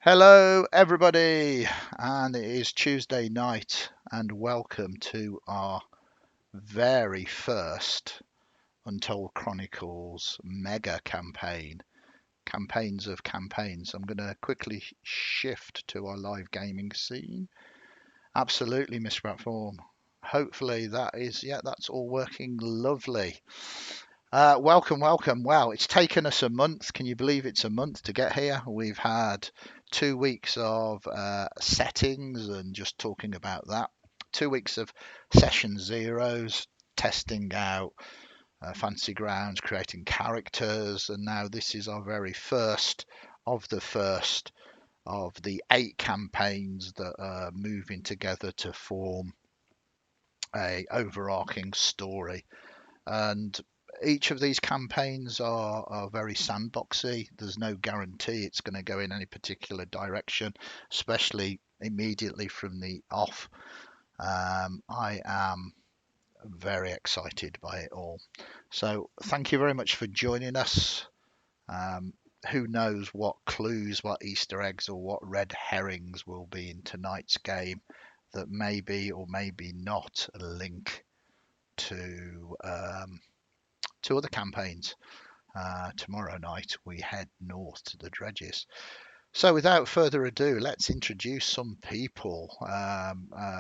Hello, everybody, and it is Tuesday night, and welcome to our very first Untold Chronicles mega campaign, campaigns of campaigns. I'm going to quickly shift to our live gaming scene. Absolutely, Miss Platform. Hopefully that's all working lovely. Welcome, welcome. Wow, it's taken us a month. Can you believe it's a month to get here? We've had 2 weeks of settings and just talking about that. 2 weeks of session zeros, testing out fancy grounds, creating characters, and now this is our very first of the 8 campaigns that are moving together to form a overarching story. And each of these campaigns are very sandboxy. There's no guarantee it's going to go in any particular direction, especially immediately from the off. I am very excited by it all. So thank you very much for joining us. Um, who knows what clues, what Easter eggs, or what red herrings will be in tonight's game that maybe or maybe not link to other campaigns. Tomorrow night we head north to the dredges. So without further ado, let's introduce some people,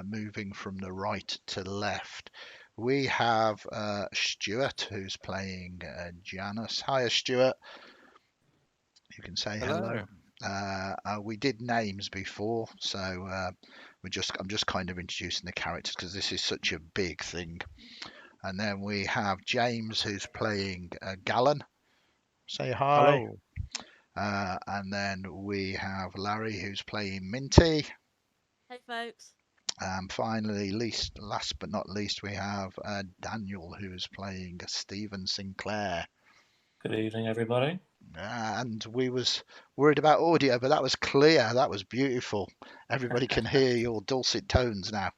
moving from the right to left. We have Stuart, who's playing Janice. Hiya, Stuart. You can say hello. Hello. We did names before, so I'm just kind of introducing the characters because this is such a big thing. And then we have James, who's playing Gallon. Say hi. Hello. And then we have Larry, who's playing Minty. Hey folks. And finally, last but not least, we have Daniel, who's playing Stephen Sinclair. Good evening, everybody. And we was worried about audio, but that was clear. That was beautiful. Everybody can hear your dulcet tones now.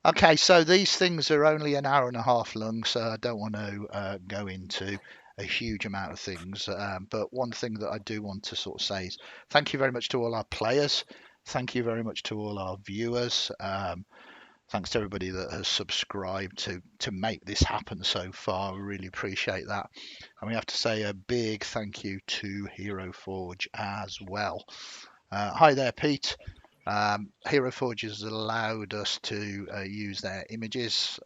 Okay, so these things are only an hour and a half long, so I don't want to go into a huge amount of things. But one thing that I do want to sort of say is thank you very much to all our players. Thank you very much to all our viewers. Thanks to everybody that has subscribed to make this happen so far. We really appreciate that. And we have to say a big thank you to Hero Forge as well. Hi there, Pete. Hero Forge has allowed us to use their images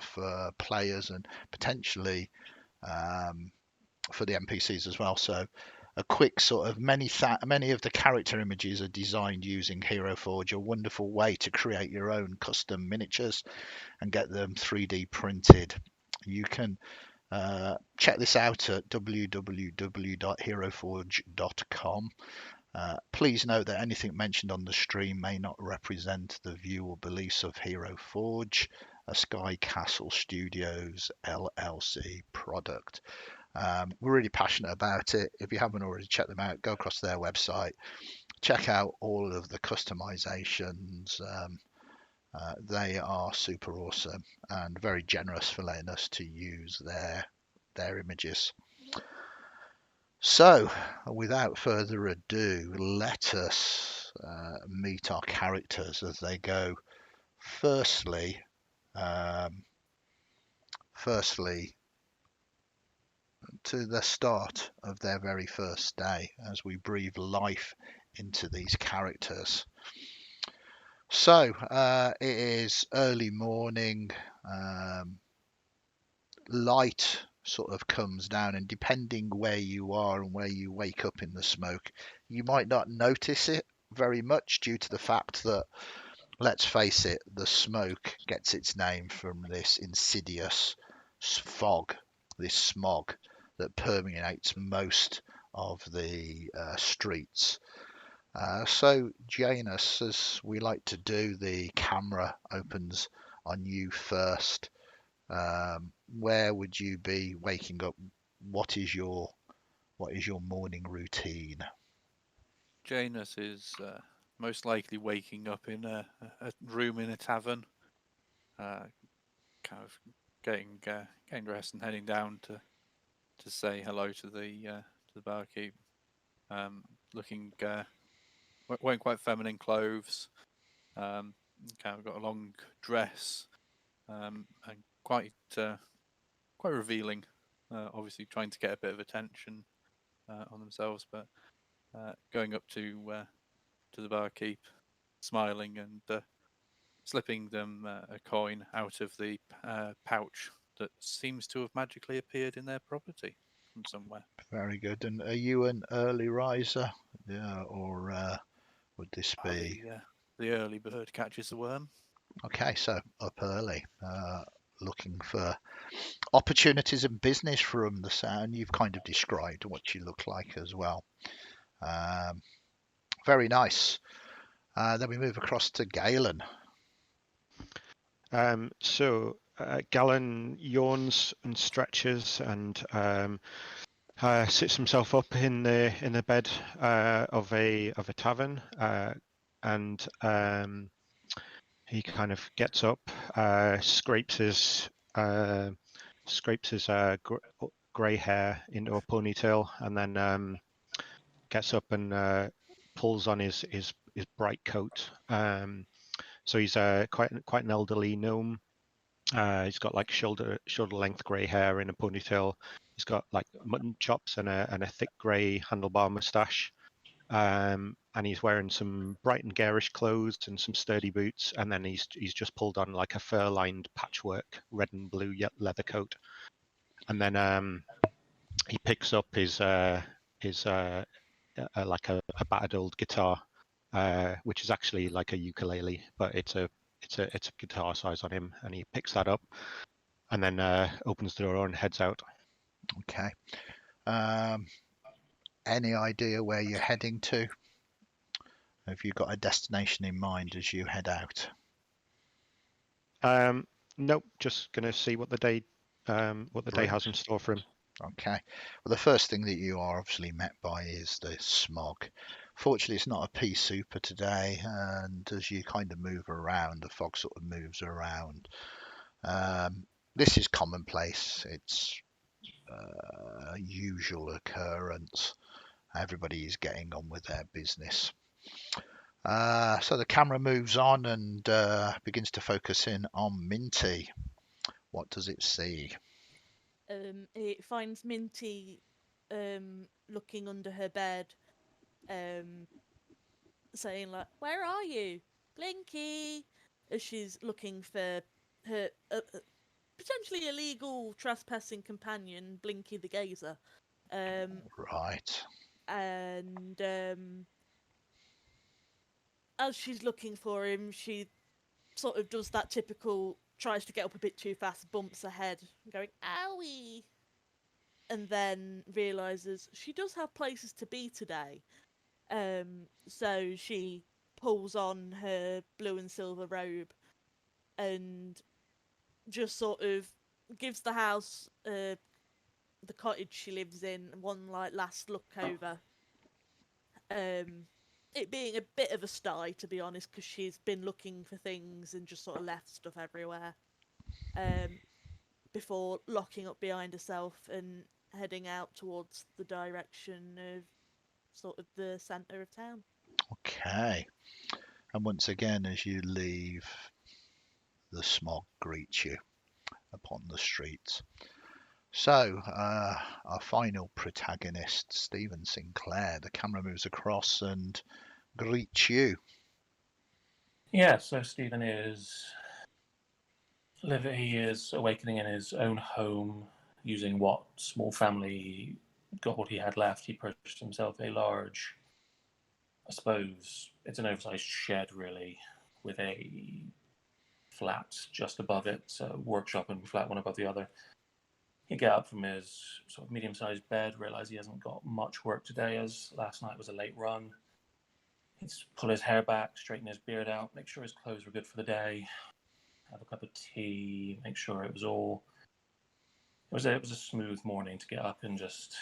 for players and potentially um, for the NPCs as well. So a quick sort of many of the character images are designed using Hero Forge, a wonderful way to create your own custom miniatures and get them 3D printed. You can check this out at www.heroforge.com. Please note that anything mentioned on the stream may not represent the view or beliefs of Hero Forge, a Sky Castle Studios LLC product. We're really passionate about it. If you haven't already checked them out, go across to their website, check out all of the customizations. They are super awesome and very generous for letting us to use their images. So, without further ado, let us meet our characters as they go. Firstly, um, firstly, to the start of their very first day, as we breathe life into these characters. So, it is early morning. Light sort of comes down, and depending where you are and where you wake up in the smoke, you might not notice it very much due to the fact that, let's face it, the smoke gets its name from this insidious fog, this smog that permeates most of the streets. So, Janus, as we like to do, the camera opens on you first. Where would you be waking up? What is your morning routine? Janus is most likely waking up in a room in a tavern, kind of getting dressed and heading down to say hello to the barkeep. Looking wearing quite feminine clothes. Kind of got a long dress, and quite revealing. Obviously, trying to get a bit of attention on themselves, but going up to the barkeep, smiling and slipping them a coin out of the pouch that seems to have magically appeared in their property from somewhere. Very good. And are you an early riser? Yeah, or would this be? The early bird catches the worm. Okay, so up early, looking for opportunities in business from the sound. You've kind of described what you look like as well. Very nice. Then we move across to Galen. Galen yawns and stretches and sits himself up in the bed of a tavern, and he kind of gets up, scrapes his grey hair into a ponytail, and then gets up and pulls on his bright coat. So he's quite an elderly gnome. He's got like shoulder length grey hair in a ponytail. He's got like mutton chops and a thick grey handlebar moustache. And he's wearing some bright and garish clothes and some sturdy boots. And then he's just pulled on like a fur-lined patchwork red and blue leather coat. And then he picks up his like a battered old guitar, which is actually like a ukulele, but it's a guitar size on him, and he picks that up and then opens the door and heads out. Okay. Any idea where you're heading to? Have you got a destination in mind as you head out? Nope, just gonna see what the day has in store for him. Okay. Well, the first thing that you are obviously met by is the smog. Fortunately, it's not a pea super today, and as you kind of move around, the fog sort of moves around. This is commonplace. It's a usual occurrence. Everybody is getting on with their business. So the camera moves on and begins to focus in on Minty. What does it see? It finds Minty looking under her bed, saying like, "Where are you, Blinky?" As she's looking for her potentially illegal trespassing companion, Blinky the Gazer. Right. And as she's looking for him, she sort of does that typical, tries to get up a bit too fast, bumps her head, going, "Owie!" And then realizes she does have places to be today. So she pulls on her blue and silver robe and just sort of gives the house, the cottage she lives in, one like last look over. It being a bit of a sty, to be honest, because she's been looking for things and just sort of left stuff everywhere. Before locking up behind herself and heading out towards the direction of sort of the centre of town. Okay. And once again, as you leave, the smog greets you upon the streets. So, our final protagonist, Stephen Sinclair, the camera moves across and greets you. Yeah, so Stephen is he is awakening in his own home using what small family got what he had left. He purchased himself a large, I suppose it's an oversized shed really, with a flat just above it, so workshop and flat one above the other. He get up from his sort of medium-sized bed, realize he hasn't got much work today as last night was a late run. He's pull his hair back, straighten his beard out, make sure his clothes were good for the day, have a cup of tea, make sure it was all. It was a smooth morning to get up and just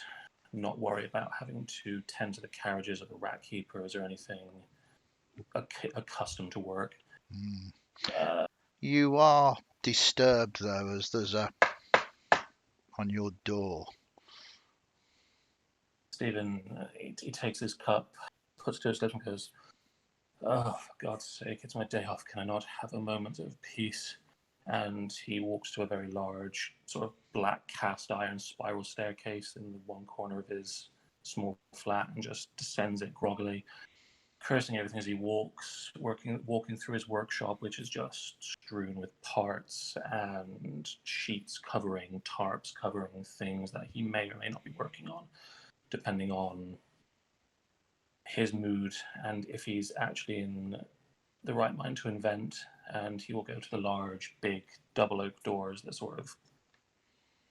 not worry about having to tend to the carriages of the rat keepers or anything accustomed to work. You are disturbed though, as there's a on your door. Stephen, he takes his cup, puts it to his lips and goes, Oh, for God's sake, it's my day off. Can I not have a moment of peace? And he walks to a very large, sort of black cast iron spiral staircase in the one corner of his small flat and just descends it groggily, cursing everything as he walks, walking through his workshop, which is just strewn with parts and sheets covering, tarps covering things that he may or may not be working on, depending on his mood and if he's actually in the right mind to invent. And he will go to the large, big, double oak doors that sort of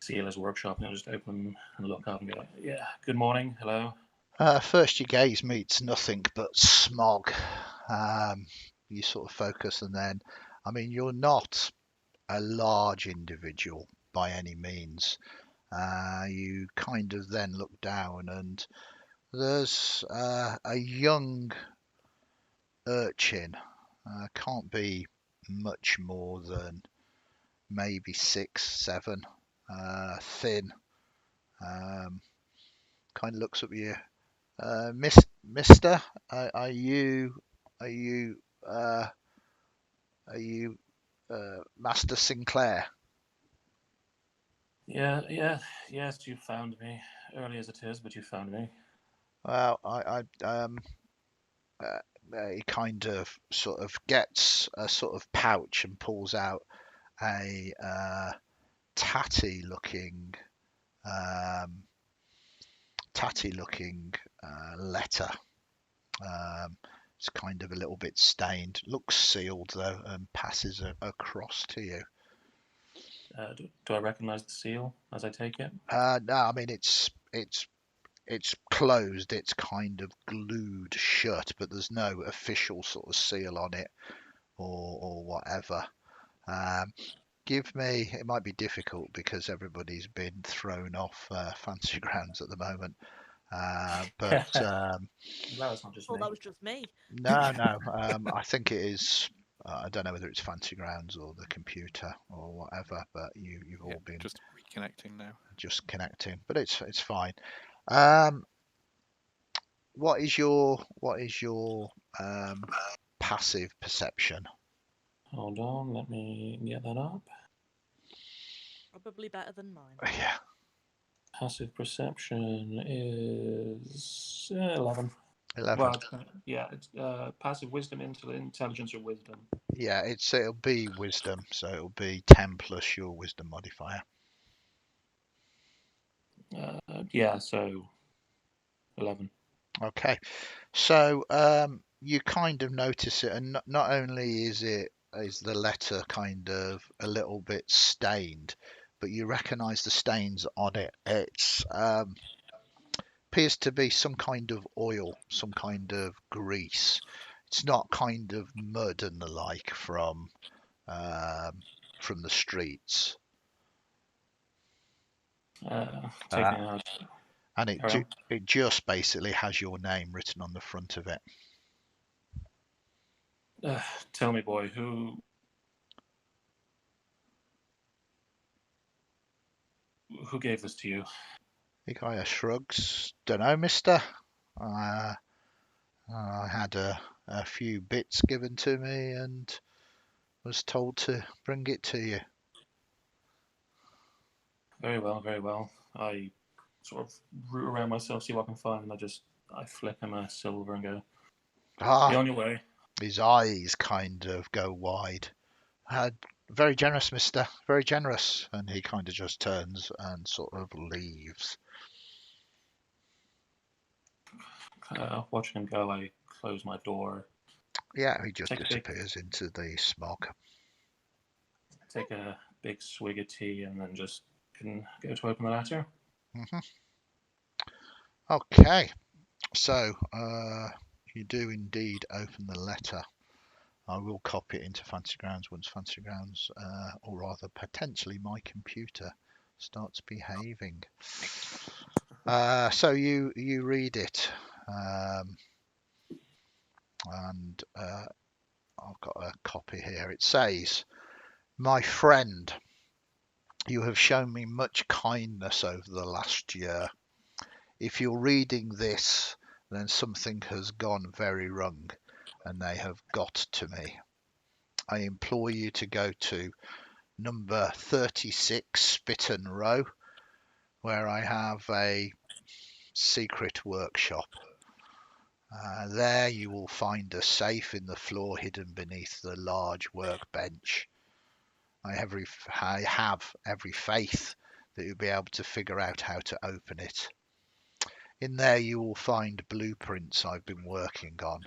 seal his workshop, and he'll just open them and look up and go, "Yeah, good morning, hello." First your gaze meets nothing but smog. You sort of focus, and then, I mean, you're not a large individual by any means. You kind of then look down, and there's a young urchin. Can't be much more than maybe 6, 7. Thin. Kind of looks up at you. Mister, are you are you uh, are you Master Sinclair? Yes, you found me. Early as it is, but you found me. Well, he kind of sort of gets a sort of pouch and pulls out a tatty looking um, letter. It's kind of a little bit stained. Looks sealed though, and passes across to you. Do I recognize the seal as I take it? No, I mean it's closed. It's kind of glued shut, but there's no official sort of seal on it or whatever. Give me. It might be difficult because everybody's been thrown off Fancy Grounds at the moment. But I'm glad it's not just Oh, me. that was just me. no. I think it is. I don't know whether it's Fancy Grounds or the computer or whatever. But you've all been Just reconnecting now. just connecting. But it's fine. What is your passive perception? Hold on, let me get that up. Probably better than mine. Yeah, Passive perception is 11. 11. Well, yeah, it's passive wisdom, intelligence, or wisdom. Yeah, it'll be wisdom, so it'll be 10 plus your wisdom modifier. Yeah, so 11. Okay, so you kind of notice it, and not only is the letter kind of a little bit stained, but you recognise the stains on it. It's appears to be some kind of oil, some kind of grease. It's not kind of mud and the like from the streets. Taking out. And it just basically has your name written on the front of it. Tell me, boy, who gave this to you? The guy shrugs. Don't know, mister. I had a few bits given to me and was told to bring it to you. Very well, very well. I sort of root around myself, see what I can find, and I flick him a silver and go, be on your way. His eyes kind of go wide. Very generous, mister. Very generous. And he kind of just turns and sort of leaves. Watching him go, I close my door. Yeah, he just disappears into the smog. Take a big swig of tea and then just can go to open the letter. Mm-hmm. Okay, so you do indeed open the letter. I will copy it into Fancy Grounds once Fancy Grounds, or rather potentially my computer, starts behaving. So you read it, and I've got a copy here. It says, "My friend, you have shown me much kindness over the last year. If you're reading this, then something has gone very wrong. and they have got to me. I implore you to go to number 36 Spitton Row, where I have a secret workshop. There you will find a safe in the floor hidden beneath the large workbench. I have every faith that you'll be able to figure out how to open it. In there you will find blueprints I've been working on.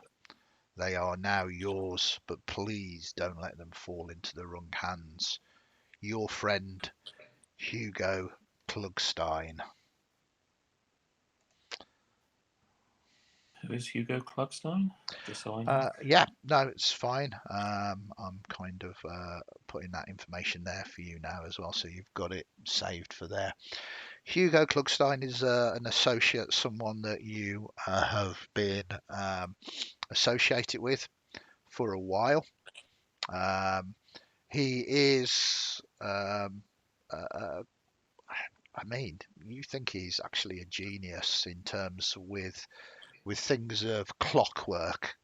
They are now yours, but please don't let them fall into the wrong hands. Your friend, Hugo Klugstein. Who is Hugo Klugstein? Just so I know. Yeah, no, it's fine. I'm kind of putting that information there for you now as well, so you've got it saved for there. Hugo Klugstein is an associate, someone that you have been associated with for a while. He is, I mean, you think he's actually a genius in terms with things of clockwork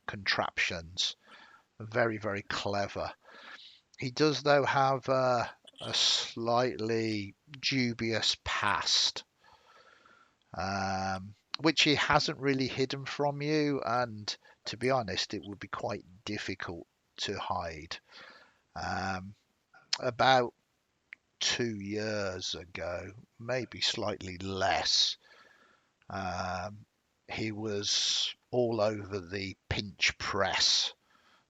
contraptions. Very, very clever. He does, though, have a slightly dubious past, which he hasn't really hidden from you, and to be honest, it would be quite difficult to hide. About 2 years ago, maybe slightly less, he was all over the pinch press,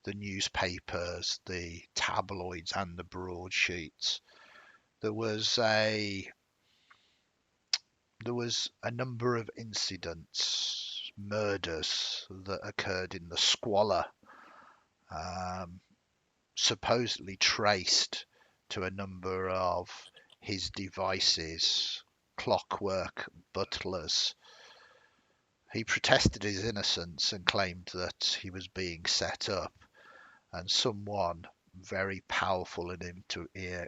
the newspapers, the tabloids, and the broadsheets. There was a number of incidents, murders that occurred in the squalor, supposedly traced to a number of his devices, clockwork butlers. He protested his innocence and claimed that he was being set up, and someone very powerful and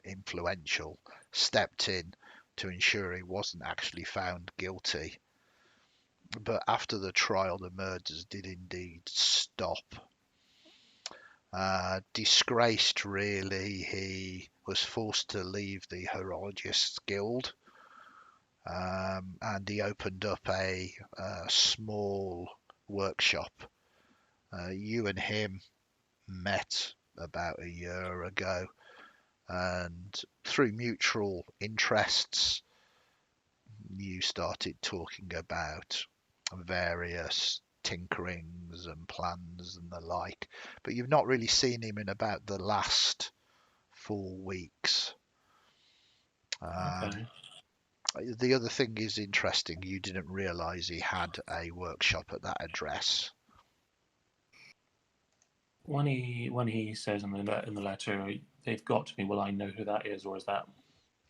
influential stepped in to ensure he wasn't actually found guilty. But after the trial, the murders did indeed stop. Disgraced, really, he was forced to leave the Horologists Guild, and he opened up a small workshop. You and him met about a year ago, and through mutual interests, you started talking about various tinkerings and plans and the like, but you've not really seen him in about the last 4 weeks. Okay. The other thing is interesting, you didn't realise he had a workshop at that address. When he says in the letter, they've got to me, will I know who that is, or is that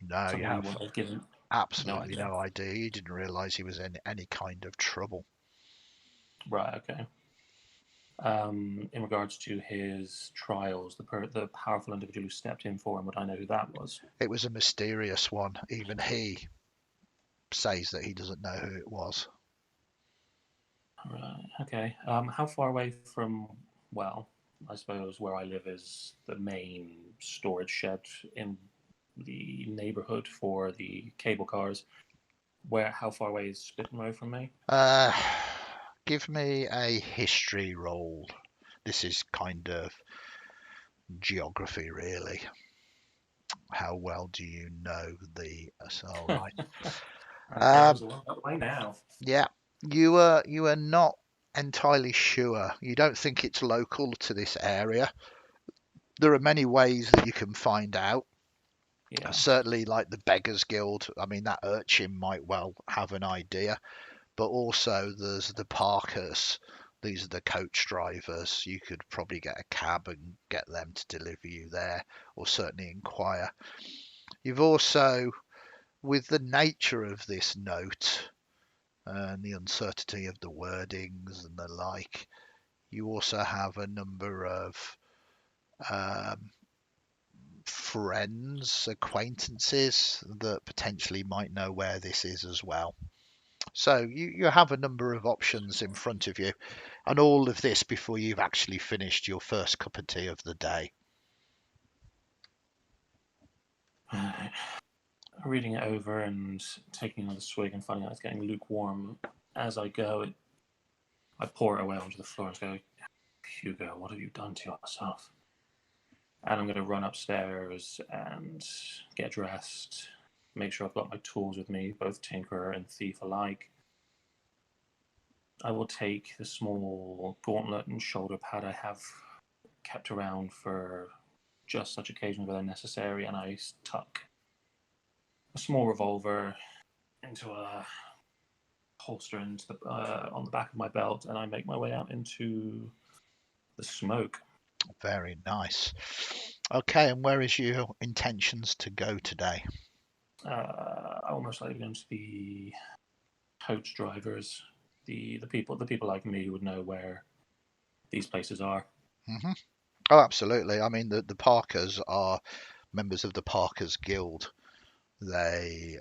No, you something you have wouldn't have given? absolutely idea. no idea. You didn't realise he was in any kind of trouble. Right, okay. In regards to his trials, the powerful individual who stepped in for him, would I know who that was? It was a mysterious one. Even he says that he doesn't know who it was. Right, okay. How far away from, well, I suppose where I live is the main storage shed in the neighbourhood for the cable cars. How far away is Spitton Row from me? Give me a history roll. This is kind of geography, really. How well do you know the? All right. Why now? Yeah, you are not entirely sure. You don't think it's local to this area. There are many ways that you can find out. Yeah. Certainly, like the Beggars Guild. I mean, that urchin might well have an idea. But also, there's the Parkers. These are the coach drivers. You could probably get a cab and get them to deliver you there, or certainly inquire. You've also, with the nature of this note and the uncertainty of the wordings and the like, you also have a number of friends, acquaintances that potentially might know where this is as well. So you have a number of options in front of you, and all of this before you've actually finished your first cup of tea of the day. Reading it over and taking another swig and finding out it's getting lukewarm as I go, I pour it away onto the floor and go, Hugo, what have you done to yourself? And I'm going to run upstairs and get dressed, make sure I've got my tools with me, both tinkerer and thief alike. I will take the small gauntlet and shoulder pad I have kept around for just such occasions where they're necessary, and I tuck a small revolver into a holster into on the back of my belt, and I make my way out into the smoke. Very nice. Okay, and where is your intentions to go today? I'll most likely going to be coach drivers. The people like me would know where these places are. Hmm. Oh, absolutely. I mean, the Parkers are members of the Parkers Guild. They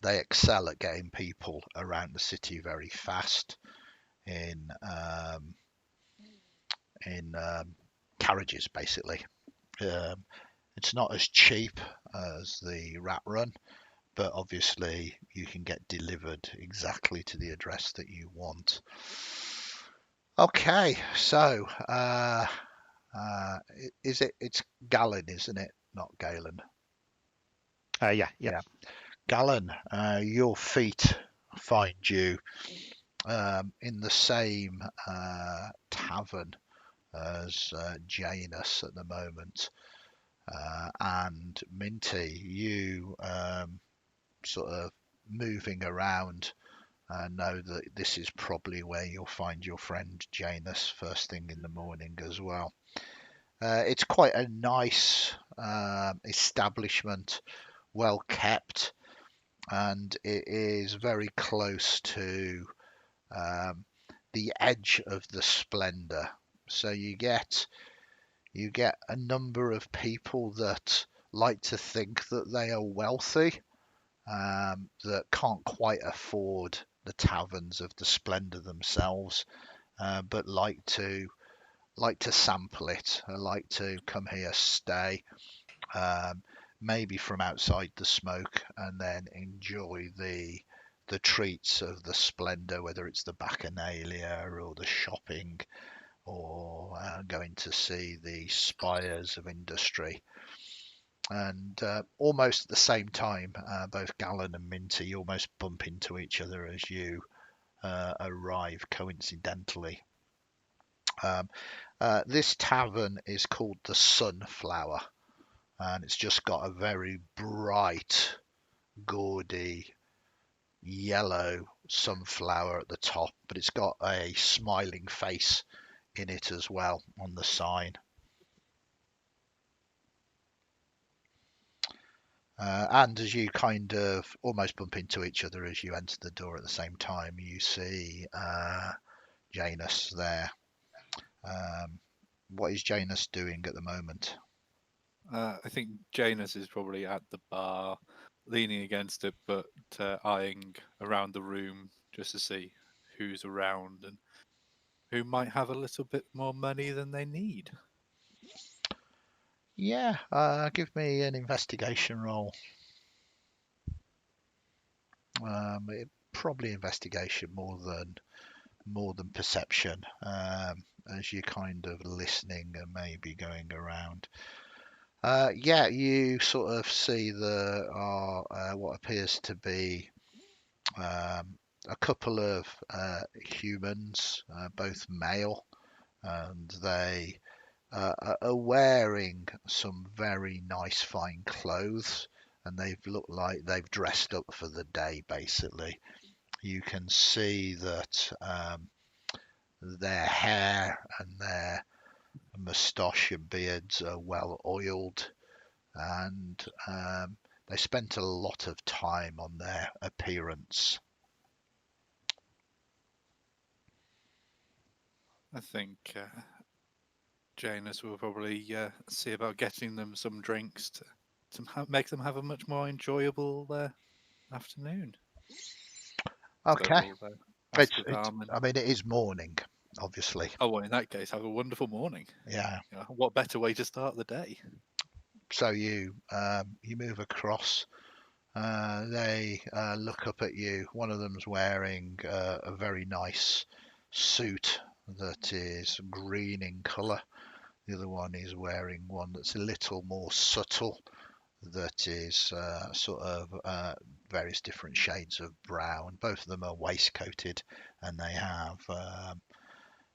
excel at getting people around the city very fast in carriages, basically. Um, it's not as cheap as the Rat Run, but obviously you can get delivered exactly to the address that you want. Okay, so it's Galen, isn't it? Not Galen. Yeah. Galen, your feet find you in the same tavern as Janus at the moment. And Minty, you sort of moving around know that this is probably where you'll find your friend Janus first thing in the morning as well. It's quite a nice establishment, well kept, and it is very close to the edge of the splendor. So you get a number of people that like to think that they are wealthy, that can't quite afford the taverns of the splendor themselves, but like to sample it, like to come here, stay, um, maybe from outside the smoke, and then enjoy the treats of the splendor, whether it's the bacchanalia or the shopping, or going to see the spires of industry. And almost at the same time, both Galen and Minty almost bump into each other as you arrive coincidentally. This tavern is called the Sunflower, and it's just got a very bright, gaudy yellow sunflower at the top, but it's got a smiling face in it as well on the sign. And as you kind of almost bump into each other as you enter the door at the same time, you see Janus there. What is Janus doing at the moment? I think Janus is probably at the bar, leaning against it, but eyeing around the room just to see who's around and who might have a little bit more money than they need. Yeah, give me an investigation roll. Probably investigation more than perception, as you're kind of listening and maybe going around. Yeah, you sort of see there are what appears to be a couple of humans, both male, and they are wearing some very nice fine clothes, and they've looked like they've dressed up for the day, basically. You can see that their hair and their moustache and beards are well oiled, and they spent a lot of time on their appearance. I think Janus will probably see about getting them some drinks to make them have a much more enjoyable afternoon. Okay. So we'll ask the It's. barman. I mean, it is morning, obviously. Oh, well, in that case, have a wonderful morning. Yeah. You know, what better way to start the day? So you move across. They look up at you. One of them's wearing a very nice suit that is green in colour. The other one is wearing one that's a little more subtle, that is sort of various different shades of brown. Both of them are waistcoated, and they have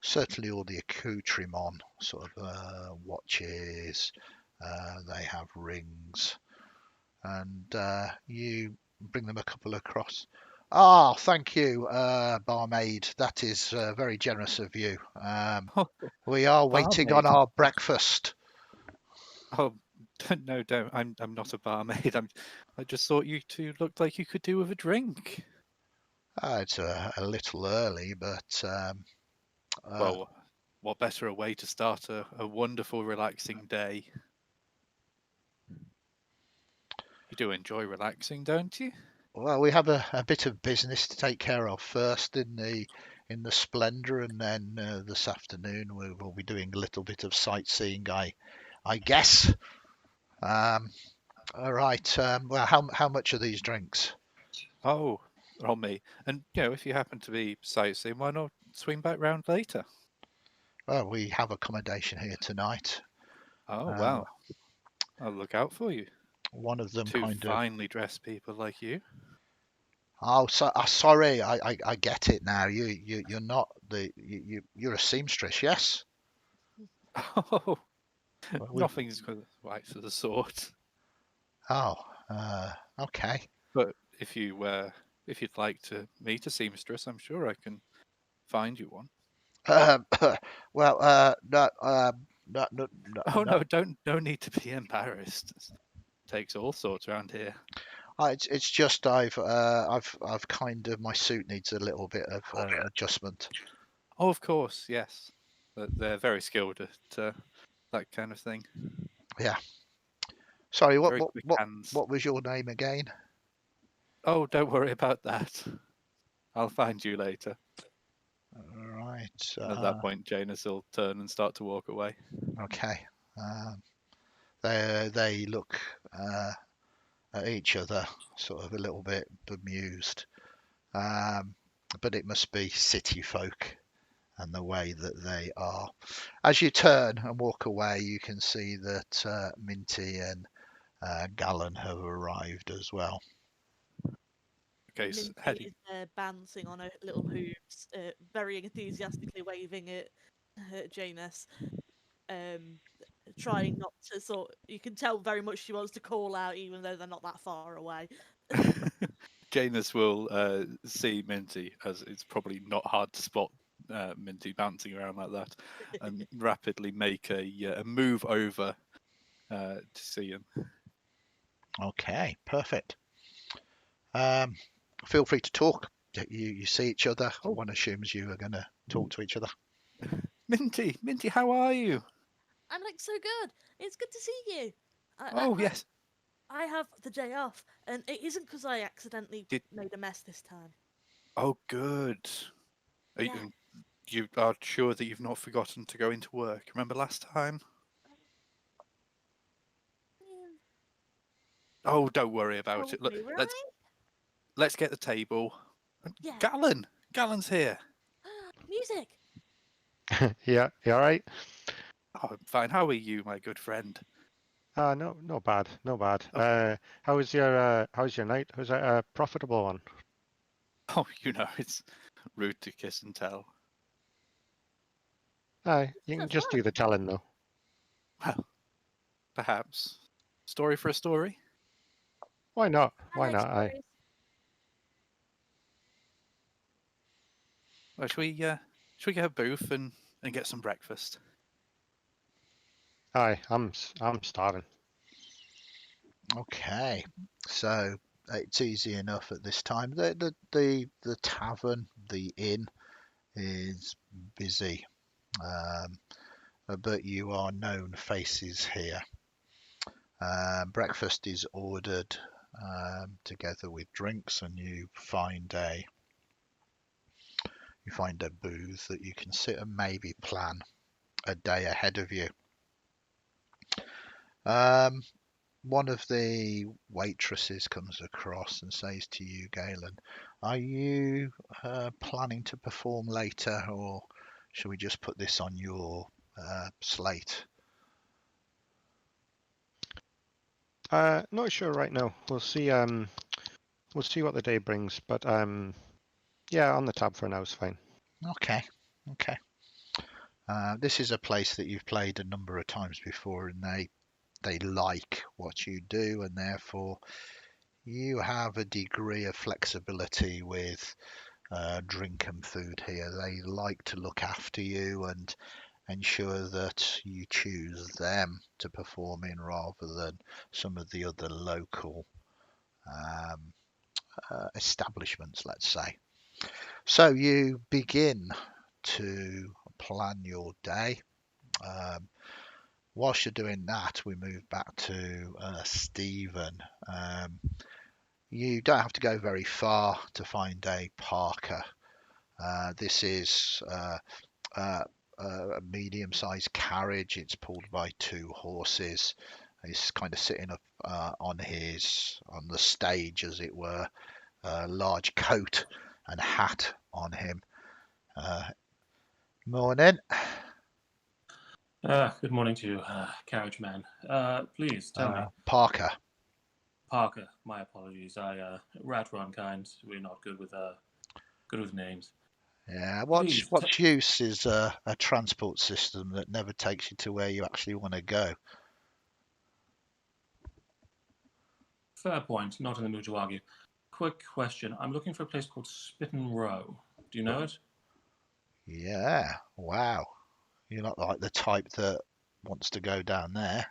certainly all the accoutrement, sort of watches. They have rings, and you bring them a couple across. Ah, thank you, barmaid. That is very generous of you. Oh, We are waiting on barmaid. our breakfast. Oh, no, don't. I'm not a barmaid. I just thought you two looked like you could do with a drink. It's a little early, but Well, what better a way to start a wonderful, relaxing day? You do enjoy relaxing, don't you? well, we have a bit of business to take care of first in the Splendor, and then this afternoon we will be doing a little bit of sightseeing. I guess. All right. Well, how much are these drinks? Oh, on me. And, if you happen to be sightseeing, why not swing back round later? Well, we have accommodation here tonight. Oh, wow. I'll look out for you. One of them Two kind of. finely dressed people like you. Oh, sorry. I get it now. You're not you're a seamstress, yes? Oh, Well, nothing's quite to the sort. oh, okay. But if you'd like to meet a seamstress, I'm sure I can find you one. Um, well, no, no, no, no, Oh no. no, no need to be embarrassed. Takes all sorts around here. It's just I've kind of, my suit needs a little bit of adjustment. Oh, of course, yes. They're very skilled at that kind of thing. Yeah. Sorry, Very quick hands. what was your name again? Oh, don't worry about that. I'll find you later. All right. At that point, Janus will turn and start to walk away. Okay. They look at each other, sort of a little bit bemused. But it must be city folk and the way that they are. As you turn and walk away, you can see that Minty and Gallon have arrived as well. Okay, so Minty is there bouncing on her little hooves, very enthusiastically waving at Janus, trying not to you can tell very much she wants to call out even though they're not that far away. Janus will see Minty, as it's probably not hard to spot Minty bouncing around like that, and rapidly make a move over to see him. Okay, perfect. Feel free to talk. You see each other. Oh. One assumes you are going to talk to each other. Minty, how are you? I'm like, so good. It's good to see you. Yes. I have the day off, and it isn't because I accidentally made a mess this time. Oh, good. You are sure that you've not forgotten to go into work? Remember last time? Oh, don't worry about it. Look, Right? let's get the table. Yeah. Gallon's here. Music. Yeah, you all right? Oh, I'm fine. How are you, my good friend? No, not bad, not bad. Oh. How was your night? Was it a profitable one? Oh, it's rude to kiss and tell. You can just do the telling though. Well, perhaps. Story for a story? Why not? I like stories. Well, should we get a booth and get some breakfast? I'm starving. Okay, so it's easy enough at this time. The tavern, the inn, is busy, but you are known faces here. Breakfast is ordered together with drinks, and you find a You find a booth that you can sit and maybe plan a day ahead of you. One of the waitresses comes across and says to you, Galen, are you planning to perform later, or shall we just put this on your slate? Not sure right now. We'll see. We'll see what the day brings. But yeah, on the tab for now is fine. Okay. This is a place that you've played a number of times before, and they like what you do, and therefore you have a degree of flexibility with drink and food here. They like to look after you and ensure that you choose them to perform in rather than some of the other local um, establishments, let's say. So you begin to plan your day. Whilst you're doing that, we move back to Stephen. You don't have to go very far to find a Parker. This is a medium-sized carriage. It's pulled by two horses. He's kind of sitting up on the stage, as it were, a large coat and hat on him. Morning. Good morning to you, carriage man. Please tell me. Parker. Parker, my apologies. Rat run kind. We're not good with names. Yeah, Please what's use is a transport system that never takes you to where you actually want to go. Fair point. Not in the mood to argue. Quick question. I'm looking for a place called Spittin' Row. Do you know it? Yeah, wow. You're not like the type that wants to go down there.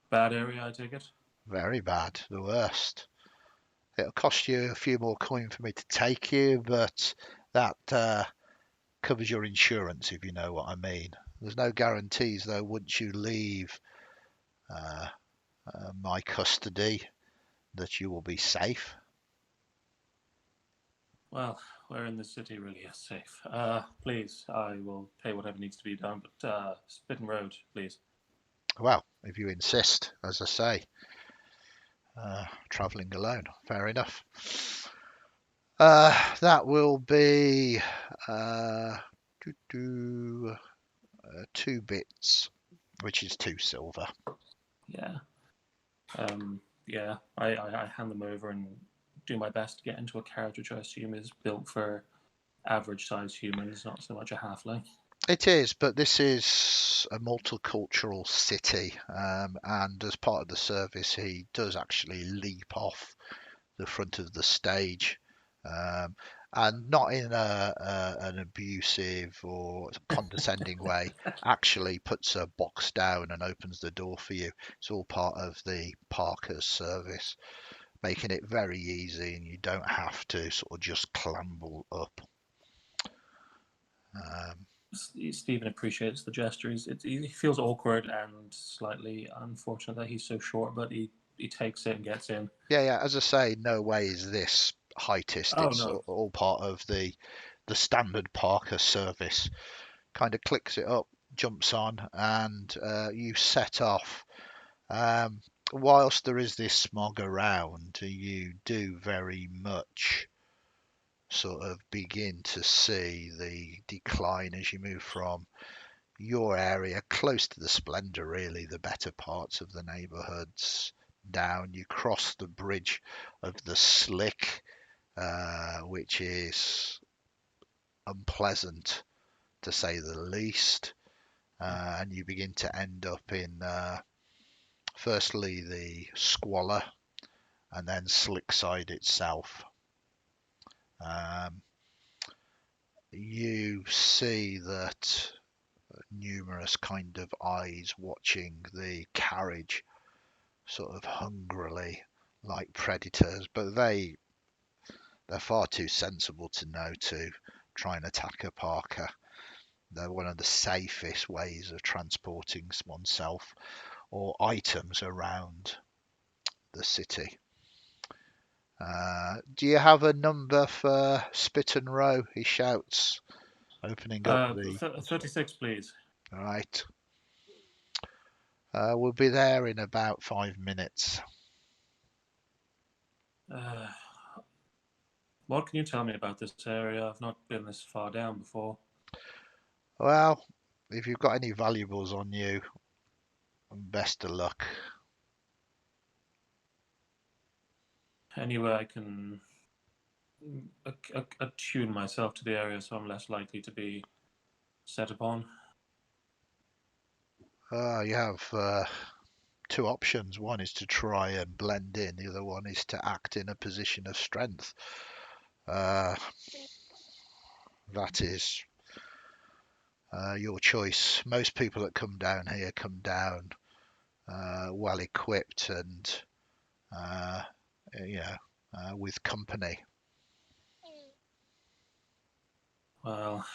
Bad area, I take it? Very bad, the worst. It'll cost you a few more coin for me to take you, but that covers your insurance, if you know what I mean. There's no guarantees, though, once you leave my custody, that you will be safe. Well, where in the city really is safe? Please, I will pay whatever needs to be done, but Spittin' Road, please. Well, if you insist, as I say, travelling alone, fair enough. That will be 2 bits, which is 2 silver. Yeah. Yeah, I hand them over and do my best to get into a carriage which I assume is built for average-sized humans, not so much a halfling. It is, but this is a multicultural city, and as part of the service, he does actually leap off the front of the stage, and not in an abusive or condescending way. Actually, puts a box down and opens the door for you. It's all part of the Parker's service, making it very easy, and you don't have to sort of just clamber up. Stephen appreciates the gesture. He feels awkward and slightly unfortunate that he's so short, but he takes it and gets in. Yeah. As I say, no way is this heightist. Oh, It's no. all part of the standard Parker service. Kind of clicks it up, jumps on, and you set off. Whilst there is this smog around, you do very much sort of begin to see the decline as you move from your area close to the splendor, really, the better parts of the neighborhoods, down. You cross the bridge of the Slick, which is unpleasant to say the least, and you begin to end up in firstly the Squalor and then Slickside itself. You see that numerous kind of eyes watching the carriage sort of hungrily, like predators, but they're far too sensible to know to try and attack a Parker. They're one of the safest ways of transporting oneself or items around the city. Do you have a number for Spit and Row? He shouts, opening up the... 36, please. All right. We'll be there in about 5 minutes. What can you tell me about this area? I've not been this far down before. Well, if you've got any valuables on you, best of luck. Anywhere I can attune myself to the area so I'm less likely to be set upon. You have 2 options. One is to try and blend in. The other one is to act in a position of strength. That is your choice. Most people that come down here come down well equipped and with company. Well,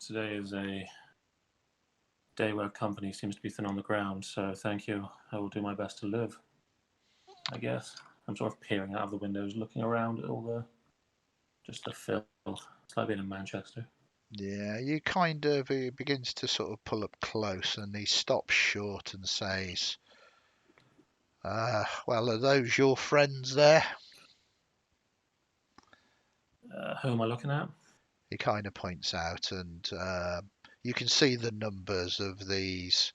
today is a day where company seems to be thin on the ground, so thank you. I will do my best to live, I guess. I'm sort of peering out of the windows, looking around at all just the filth. It's like being in Manchester. Yeah, you kind of, he begins to sort of pull up close and he stops short and says, well, are those your friends there? Who am I looking at? He kind of points out and you can see the numbers of these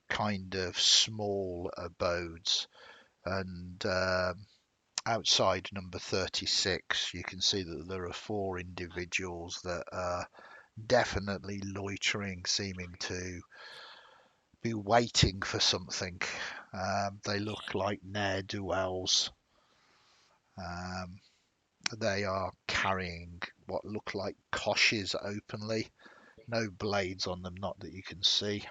kind of small abodes, and outside number 36 you can see that there are 4 individuals that are definitely loitering, seeming to be waiting for something. They look like ne'er-do-wells. They are carrying what look like koshes openly. No blades on them, not that you can see.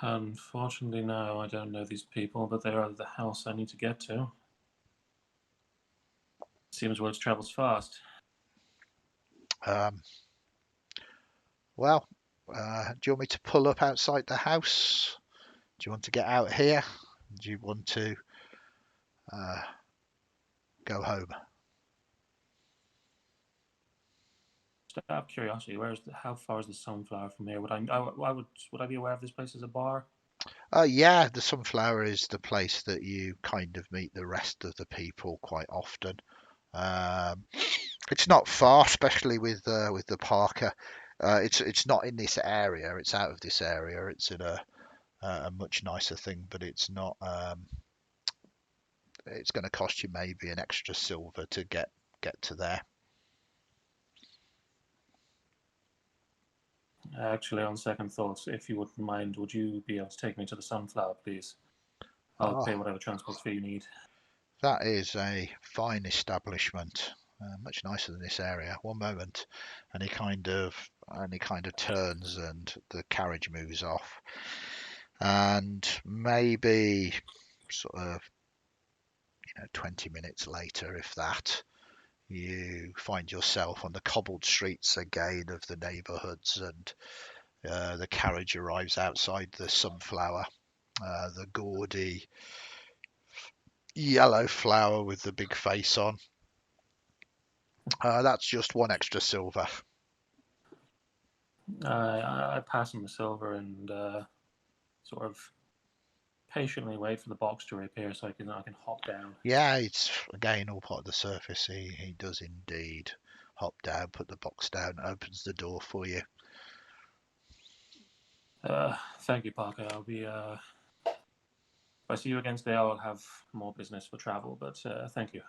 Unfortunately, no, I don't know these people, but they are the house I need to get to. Seems word travels fast. Well, do you want me to pull up outside the house? Do you want to get out here? Do you want to go home? Just out of curiosity, how far is the Sunflower from here? Would I be aware of this place as a bar? Yeah, the Sunflower is the place that you kind of meet the rest of the people quite often. It's not far, especially with the Parker. It's not in this area. It's out of this area. It's in a much nicer thing, but it's not. It's going to cost you maybe an extra silver to get to there. Actually, on second thoughts, if you wouldn't mind, would you be able to take me to the Sunflower, please? I'll pay whatever transport fee you need. That is a fine establishment, much nicer than this area. One moment, and he kind of turns, and the carriage moves off, and maybe sort of 20 minutes later, if that, you find yourself on the cobbled streets again of the neighbourhoods, and the carriage arrives outside the Sunflower, the gaudy yellow flower with the big face on. That's just 1 extra silver. I pass him the silver and sort of patiently wait for the box to reappear so I can hop down. Yeah, it's again all part of the surface. He does indeed hop down, put the box down, opens the door for you. Thank you, Parker. I'll be. If I see you again today, I'll have more business for travel. But thank you.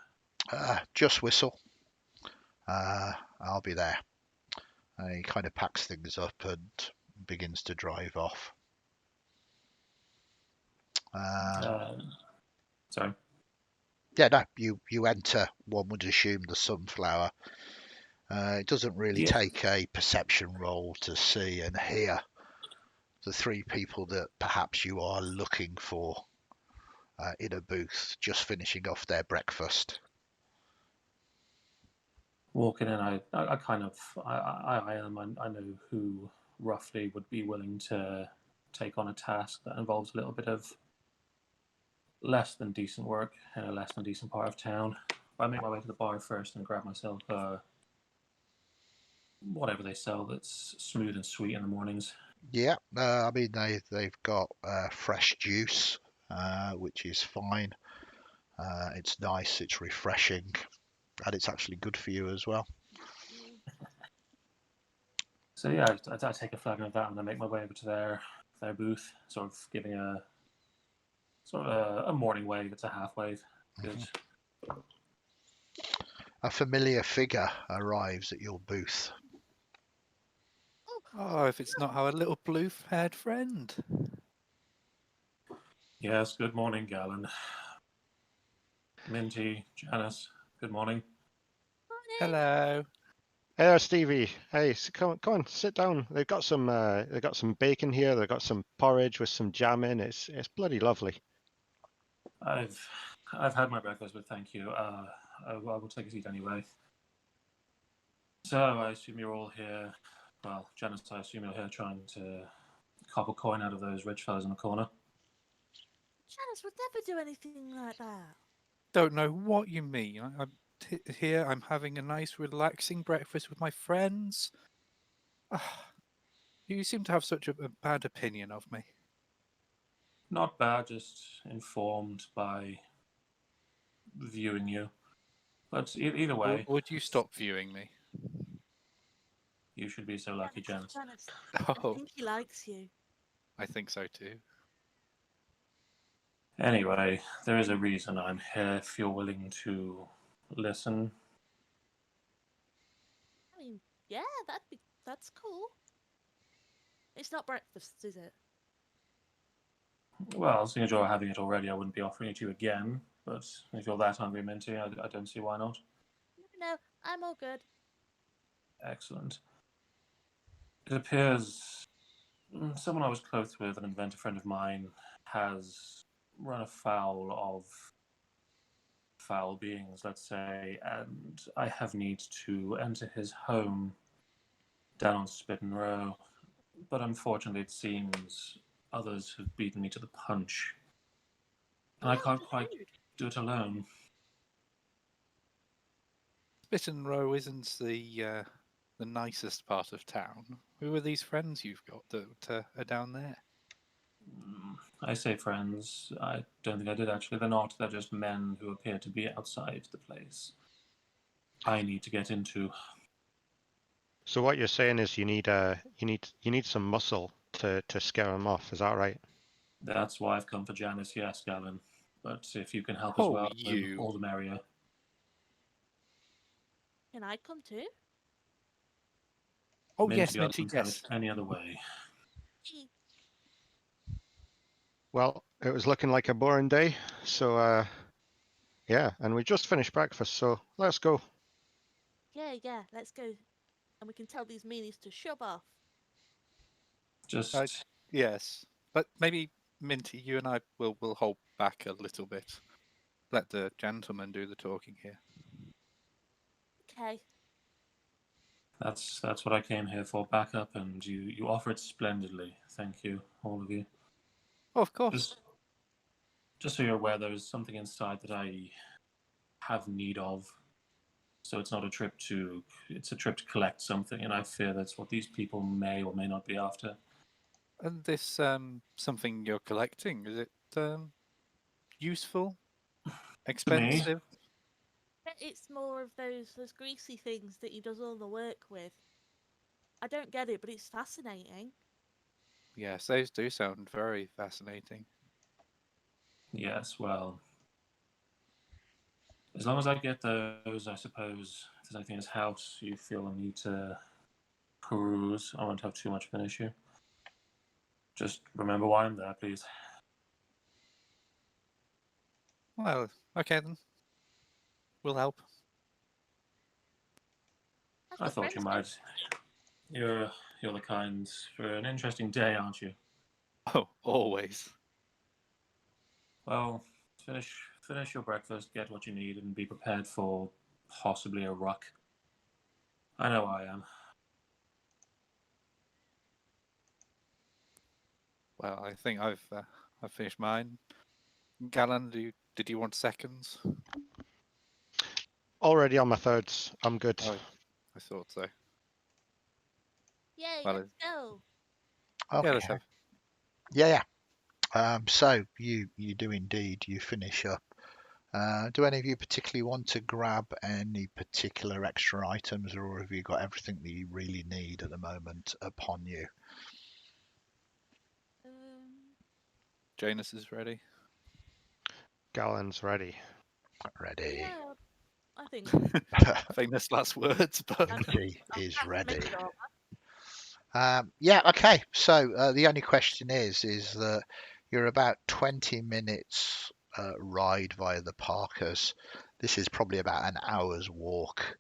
Just whistle. I'll be there. He kind of packs things up and begins to drive off. Sorry. Yeah, no, you enter, one would assume, the Sunflower. It doesn't really take a perception roll to see and hear the 3 people that perhaps you are looking for in a booth, just finishing off their breakfast. Walking in, I know who roughly would be willing to take on a task that involves a little bit of less than decent work in a less than decent part of town. I make my way to the bar first and grab myself whatever they sell that's smooth and sweet in the mornings. Yeah, I mean they've got fresh juice, which is fine. It's nice, it's refreshing, and it's actually good for you as well. So yeah, I take a flagon of that and I make my way over to their booth, sort of giving a morning wave. It's a half wave. Good. A familiar figure arrives at your booth. Oh, if it's not our little blue-haired friend. Yes, good morning, Galen. Minty, Janice, good morning. Hello. Hey there, Stevie. Hey, come on, sit down. They've got some bacon here. They've got some porridge with some jam in. It's bloody lovely. I've had my breakfast, but thank you. I will take a seat anyway. So I assume you're all here. Well, Janice, I assume you're here trying to cop a coin out of those rich fellas in the corner. Janice would never do anything like that. Don't know what you mean. I'm here. I'm having a nice, relaxing breakfast with my friends. Ah, you seem to have such a bad opinion of me. Not bad, just informed by viewing you. But either way, Would you stop viewing me? you should be so lucky, Janice. Janice, I Oh, think he likes you. I think so too. Anyway, there is a reason I'm here if you're willing to listen. I mean, yeah, that's cool. It's not breakfast, is it? Well, seeing as you're having it already, I wouldn't be offering it to you again. But if you're that hungry, Minty, I don't see why not. No, I'm all good. Excellent. It appears someone I was close with, an inventor friend of mine, has run afoul of foul beings, let's say, and I have need to enter his home down on Spitton Row. But unfortunately, it seems others have beaten me to the punch. And I can't quite do it alone. Spitton Row isn't the nicest part of town. Who are these friends you've got that are down there? I say friends. I don't think I did actually. They're not. They're just men who appear to be outside the place I need to get into. So what you're saying is you need some muscle to scare them off. Is that right? That's why I've come for Janice, yes, Gavin. But if you can help as Oh, well, then you. all the merrier. Can I come too? Oh, Minty, yes, I Minty, wouldn't have it yes. any other way. Well, it was looking like a boring day, so yeah, and we just finished breakfast, so let's go. Yeah, let's go. And we can tell these meanies to shove off. Just Yes. But maybe, Minty, you and I will hold back a little bit. Let the gentleman do the talking here. Okay. that's what I came here for, backup, and you offered splendidly. Thank you, all of you. Oh, of course. Just so you're aware, there's something inside that I have need of. So it's not a trip to it's a trip to collect something, and I fear that's what these people may or may not be after. And this something you're collecting, is it useful? To me, Expensive? Bet it's more of those greasy things that he does all the work with. I don't get it, but it's fascinating. Yes, those do sound very fascinating. yes, well, as long as I get those, I suppose if there's anything in his house you feel I need to peruse, I won't have too much of an issue. Just remember why I'm there, please. Well, okay then. We'll help. That's I what thought you friends do. might. You're the kind for an interesting day, aren't you? Oh, always. Well, finish your breakfast, get what you need, and be prepared for possibly a ruck. I know I am. Well, I think I've finished mine. Gallan, did you want seconds? Already on my thirds. I'm good. Oh, I thought so. Yay, Well, let's go. Okay. yeah, let's have. Yeah. So you do indeed. You finish up. Do any of you particularly want to grab any particular extra items, or have you got everything that you really need at the moment upon you? Janus is ready. Gallen's ready. Ready. Yeah, I think Famous last words, but Minty is that's ready. make sure. Yeah, okay. So the only question is that you're about 20 minutes ride via the Parkers. This is probably about an hour's walk.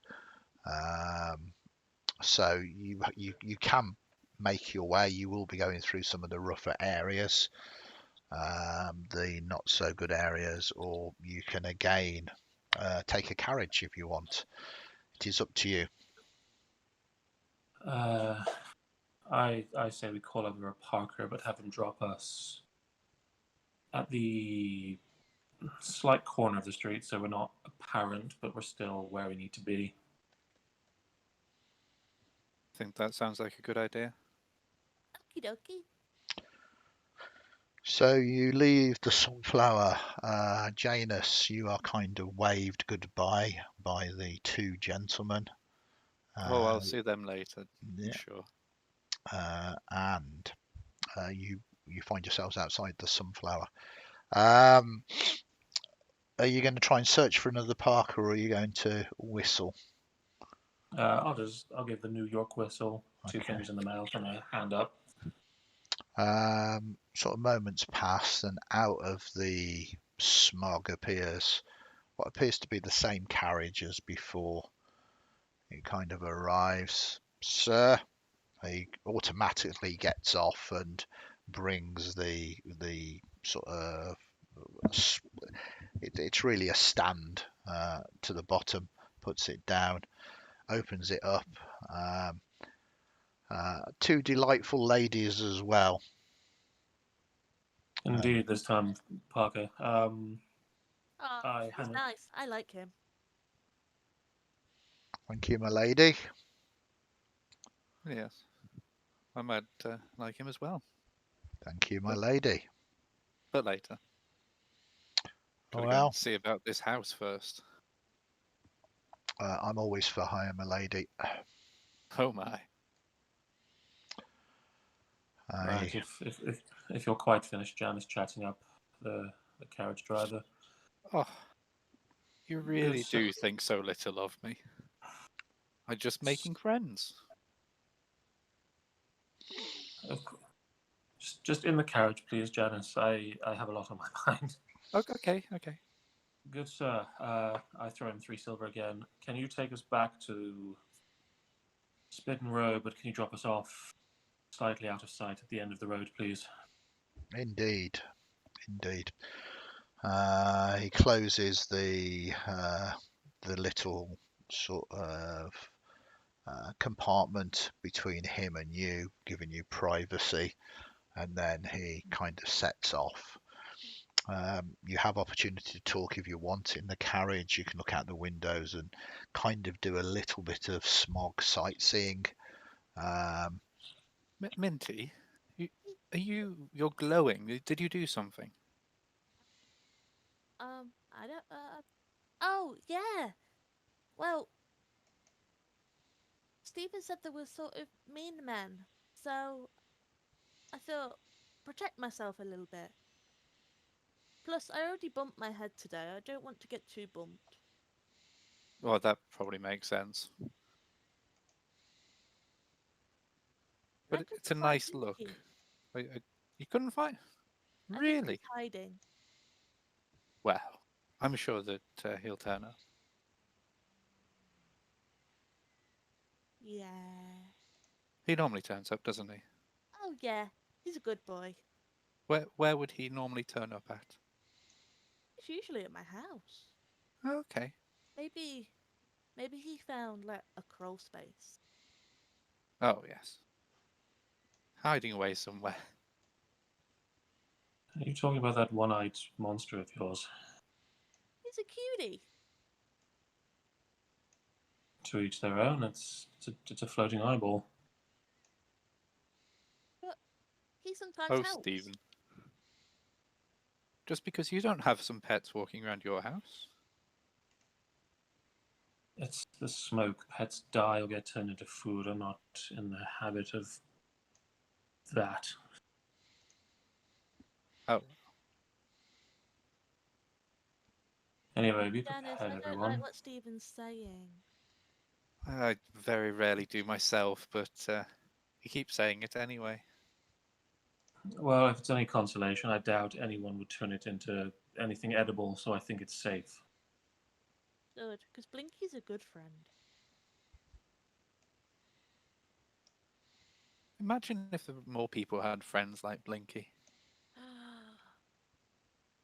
So you can make your way. You will be going through some of the rougher areas, the not so good areas, or you can again take a carriage if you want. It is up to you. I say we call over a Parker, but have him drop us at the slight corner of the street, so we're not apparent, but we're still where we need to be. I think that sounds like a good idea. Okie dokie. So you leave the Sunflower. Janus, you are kind of waved goodbye by the two gentlemen. Oh, I'll see them later. Yeah, Sure. and you find yourselves outside the Sunflower. Are you going to try and search for another park, or are you going to whistle? I'll give the New York whistle, two Okay. fingers in the mouth and a hand up. Sort of moments pass, and out of the smog appears what appears to be the same carriage as before. It kind of arrives. Sir, he automatically gets off and brings the sort of it's really a stand to the bottom, puts it down, opens it up. Um, Two delightful ladies as well. Indeed, this time, Parker. Oh, I he's hand it. nice. I like him. Thank you, my lady. Yes. I might like him as well, Thank you, my But- lady. but later. Gotta go Well, and see about this house first. I'm always for hire, my lady. Oh my. Right, if you're quite finished, Jan is chatting up the carriage driver. Oh, you really sir. do think so little of me. I'm just making friends. Just in the carriage, please, Janice. I have a lot on my mind. Okay. Good sir. I throw him 3 silver again. Can you take us back to Spitting Row, but can you drop us off slightly out of sight at the end of the road, please? Indeed. He closes the little sort of compartment between him and you, giving you privacy, and then he kind of sets off. You have opportunity to talk if you want in the carriage. You can look out the windows and kind of do a little bit of smog sightseeing. Minty, you're glowing. Did you do something? I don't. Oh yeah. Well, Stephen said there were sort of mean men, so I thought protect myself a little bit. Plus, I already bumped my head today. I don't want to get too bumped. Well, that probably makes sense. I But couldn't it's a find nice look. Minty. You couldn't find? I think Really? he's hiding. Well, I'm sure that he'll turn up. Yeah. He normally turns up, doesn't he? Oh yeah. He's a good boy. Where would he normally turn up at? He's usually at my house. Okay. Maybe he found like a crawl space. Oh yes. Hiding away somewhere. Are you talking about that one-eyed monster of yours? He's a cutie. To each their own. It's a floating eyeball. But he sometimes Oh, helps. Stephen. Just because you don't have some pets walking around your house? It's the smoke. Pets die or get turned into food. I'm not in the habit of that. Oh, Anyway, be Janice, prepared, I don't everyone. like what Stephen's saying. I very rarely do myself, but he keeps saying it anyway. Well, if it's any consolation, I doubt anyone would turn it into anything edible, so I think it's safe. Good, because Blinky's a good friend. Imagine if more people had friends like Blinky.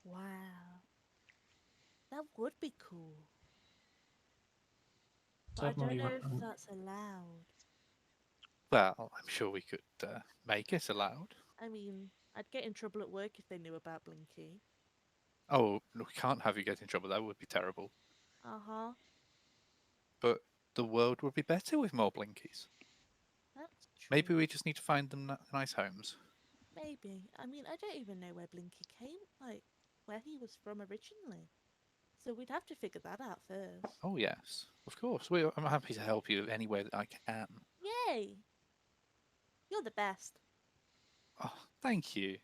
Wow. That would be cool. But Certainly, I don't know if that's allowed. Well, I'm sure we could make it allowed. I mean, I'd get in trouble at work if they knew about Blinky. Oh, no, we can't have you get in trouble. That would be terrible. Uh-huh. But the world would be better with more Blinkies. That's true. Maybe we just need to find them nice homes. Maybe. I mean, I don't even know where Blinky came, like, where he was from originally. So we'd have to figure that out first. Oh, yes. Of course. I'm happy to help you any way that I can. Yay! You're the best. Oh, thank you.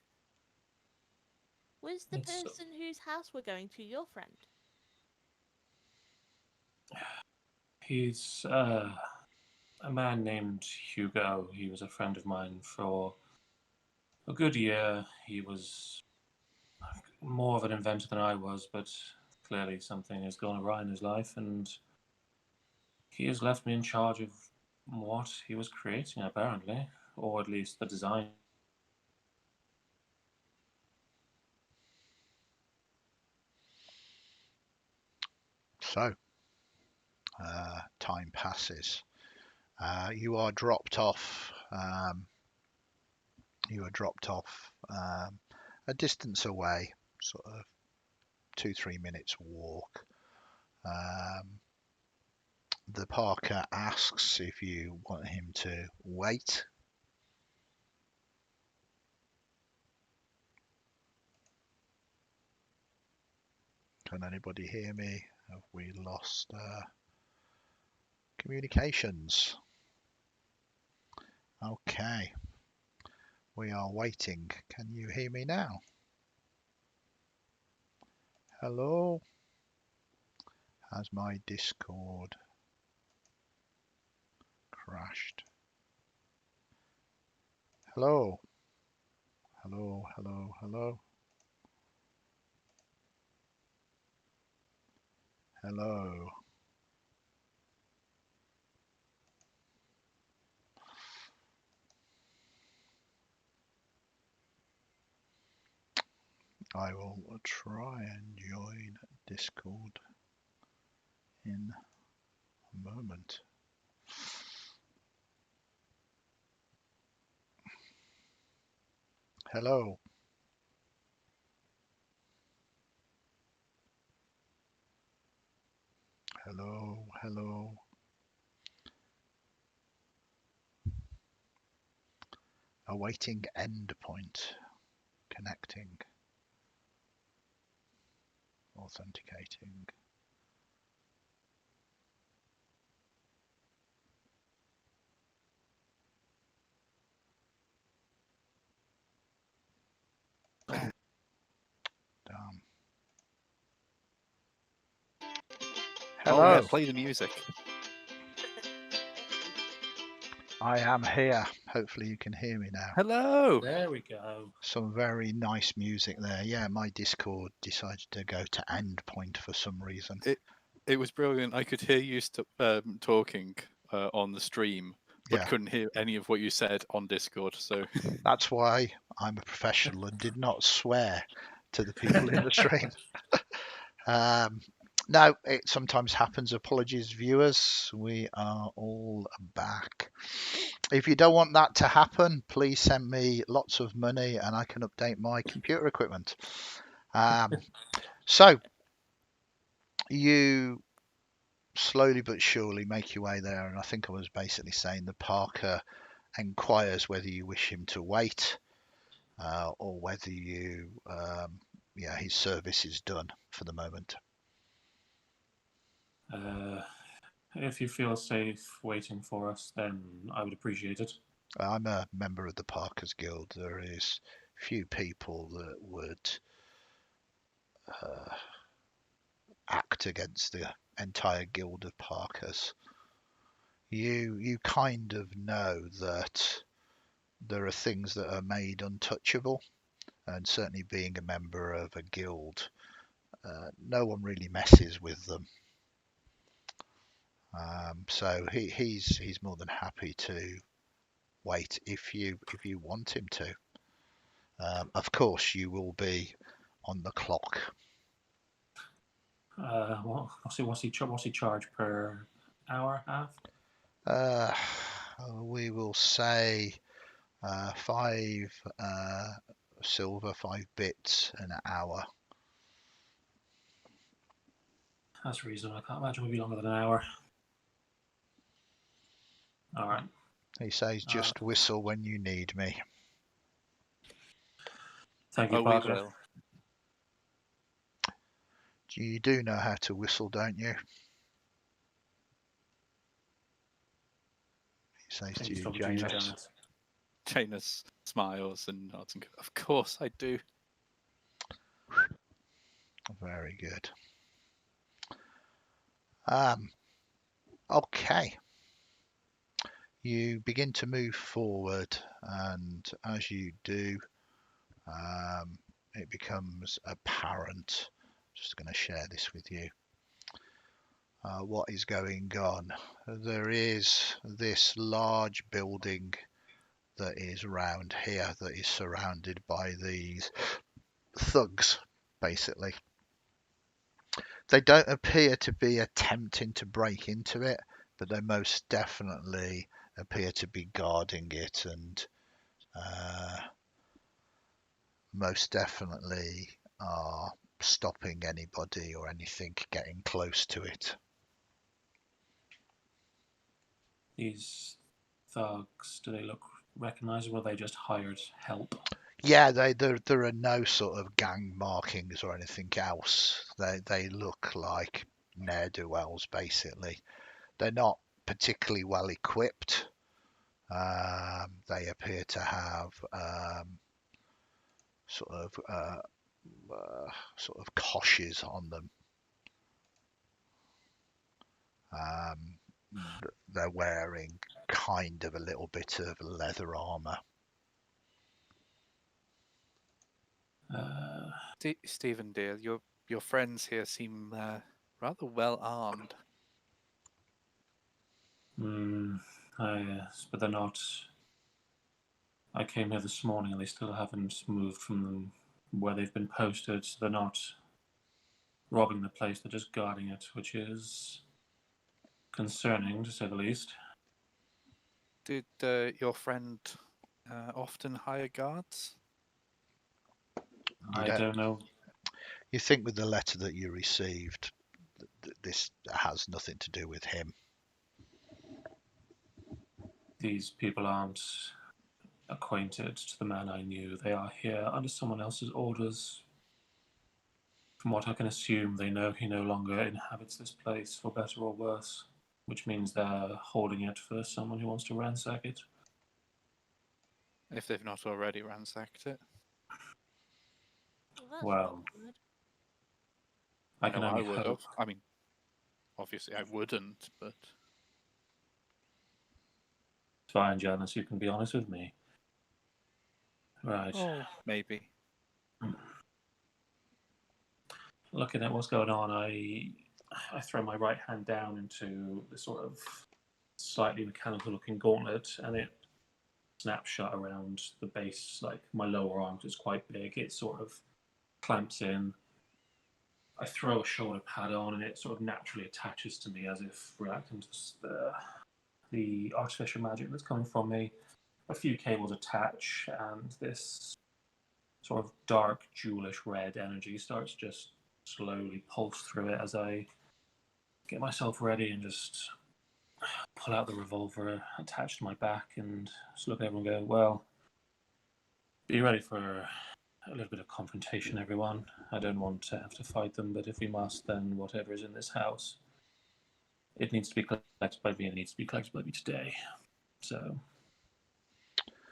Was the It's- person whose house we're going to your friend? He's a man named Hugo. He was a friend of mine for a good year. He was more of an inventor than I was, but clearly something has gone awry in his life, and he has left me in charge of what he was creating, apparently, or at least the design. So, time passes. You are dropped off. A distance away, sort of 2-3 minutes walk. The parker asks if you want him to wait. Can anybody hear me? Have we lost communications? Okay, we are waiting. Can you hear me now? Hello? Has my Discord crashed? Hello? Hello, hello, hello? Hello? I will try and join Discord in a moment. Hello? Hello, hello? Awaiting endpoint. Connecting. Authenticating. Damn. Oh, yeah, Hello. play the music. I am here. Hopefully you can hear me now. Hello. There we go. Some very nice music there. Yeah, my Discord decided to go to endpoint for some reason. It was brilliant. I could hear you talking on the stream, but Yeah. couldn't hear any of what you said on Discord. So That's why I'm a professional and did not swear to the people in the stream. No, it sometimes happens. Apologies, viewers. We are all back. If you don't want that to happen, please send me lots of money and I can update my computer equipment. So you slowly but surely make your way there, and I think I was basically saying the Parker inquires whether you wish him to wait or whether you, his service is done for the moment. If you feel safe waiting for us, then I would appreciate it. I'm a member of the Parkers Guild. There is few people that would act against the entire guild of Parkers. You kind of know that there are things that are made untouchable, and certainly being a member of a guild, no one really messes with them. So he's more than happy to wait if you want him to. Of course, you will be on the clock. What's he charge per hour, half? We will say 5 silver, 5 bits an hour. That's reasonable. I can't imagine we'll be longer than an hour. All right. He says, just whistle when you need me. Thank you, Oh, Parker. we will. You do know how to whistle, don't you? He says to you, Janus. Janus smiles and nods and goes, "Of course I do." Very good. Okay. You begin to move forward, and as you do, it becomes apparent. Just going to share this with you. What is going on? There is this large building that is around here that is surrounded by these thugs, basically. They don't appear to be attempting to break into it, but they most definitely appear to be guarding it and most definitely are stopping anybody or anything getting close to it. These thugs, do they look recognizable? Or they just hired help? Yeah, there are no sort of gang markings or anything else. They look like ne'er-do-wells, basically. They're not particularly well equipped. They appear to have sort of coshes on them. They're wearing kind of a little bit of leather armor. Stephen, dear, your friends here seem rather well armed. Yes, but they're not. I came here this morning and they still haven't moved from where they've been posted, so they're not robbing the place, they're just guarding it, which is concerning, to say the least. Did your friend often hire guards? I don't know. You think with the letter that you received, this has nothing to do with him. These people aren't acquainted to the man I knew. They are here under someone else's orders. From what I can assume, they know he no longer inhabits this place, for better or worse, which means they're holding it for someone who wants to ransack it. If they've not already ransacked it. Well, I can only would hope. have. I mean, obviously I wouldn't, but... It's fine, Janus, you can be honest with me. Right. Oh, maybe. Looking at what's going on, I throw my right hand down into the sort of slightly mechanical looking gauntlet, and it snaps shut around the base. Like my lower arm is quite big. It sort of clamps in, I throw a shoulder pad on, and it sort of naturally attaches to me as if reacting to the artificial magic that's coming from me. A few cables attach, and this sort of dark, jewelish red energy starts just slowly pulse through it as I get myself ready and just pull out the revolver attached to my back and just look at everyone and go, well, be ready for a little bit of confrontation, everyone. I don't want to have to fight them, but if we must, then whatever is in this house, it needs to be collected by me, and it needs to be collected by me today. So,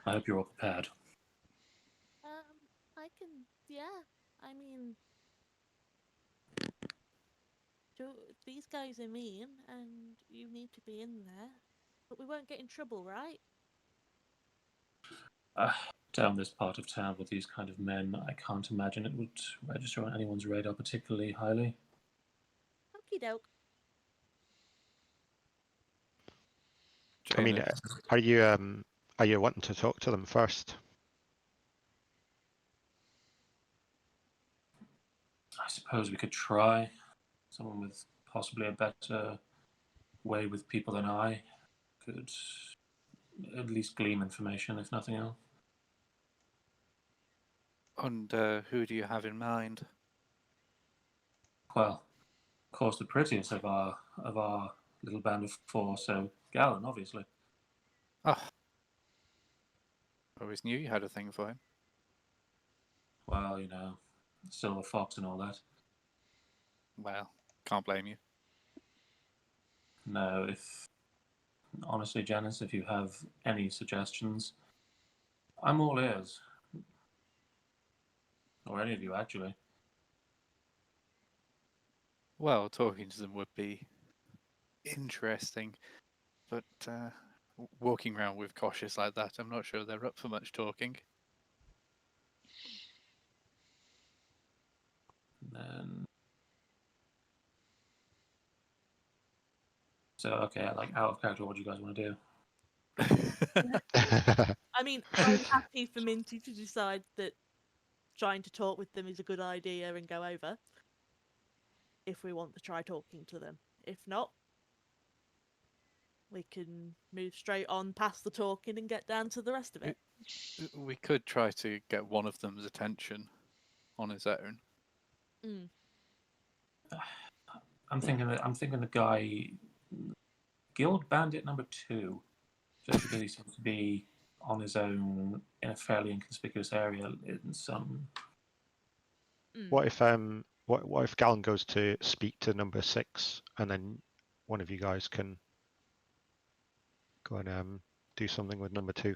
I hope you're all prepared. I can, yeah. I mean, these guys are mean, and you need to be in there. But we won't get in trouble, right? Down this part of town with these kind of men, I can't imagine it would register on anyone's radar particularly highly. Okie doke. I mean, Jane, are you wanting to talk to them first? I suppose we could try. Someone with possibly a better way with people than I could at least glean information, if nothing else. and who do you have in mind? Well, of course, the prettiest of our little band of four. So Galen, obviously. Oh, I always knew you had a thing for him. Well, you know, silver fox and all that. Well, can't blame you. No, if honestly, Janice, if you have any suggestions, I'm all ears. Or any of you, actually. Well, talking to them would be interesting, but walking around with cautious like that, I'm not sure they're up for much talking. Then, so okay, like out of character, what do you guys want to do? I mean, I'm happy for Minty to decide that trying to talk with them is a good idea and go over. If we want to try talking to them. If not, we can move straight on past the talking and get down to the rest of it. We could try to get one of them's attention on his own. Mm. I'm thinking the guy, Guild Bandit number 2, just because he seems to be on his own in a fairly inconspicuous area in some. What if Galen goes to speak to number 6, and then one of you guys can go and do something with number 2?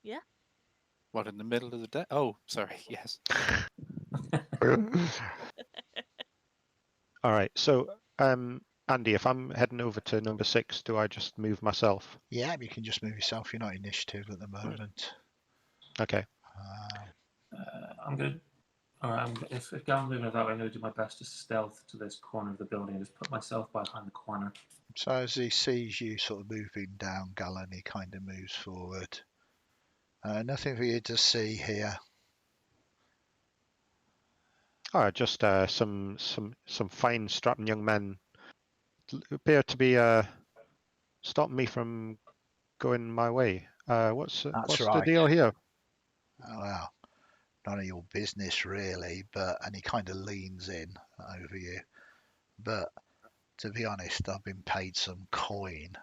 Yeah. What, in the middle of the day? Oh, sorry, yes. All right. So, Andy, if I'm heading over to number 6, do I just move myself? Yeah, you can just move yourself. You're not initiative at the moment. Okay. I'm gonna. All right. If Galen's moving it that way, I'm gonna do my best to stealth to this corner of the building and just put myself behind the corner. So as he sees you sort of moving down, Galen, he kind of moves forward. Nothing for you to see here. All right. Just some fine, strapping young men appear to be stopping me from going my way. What's the right. deal here? Oh, well, none of your business really, and he kind of leans in over you. But to be honest, I've been paid some coin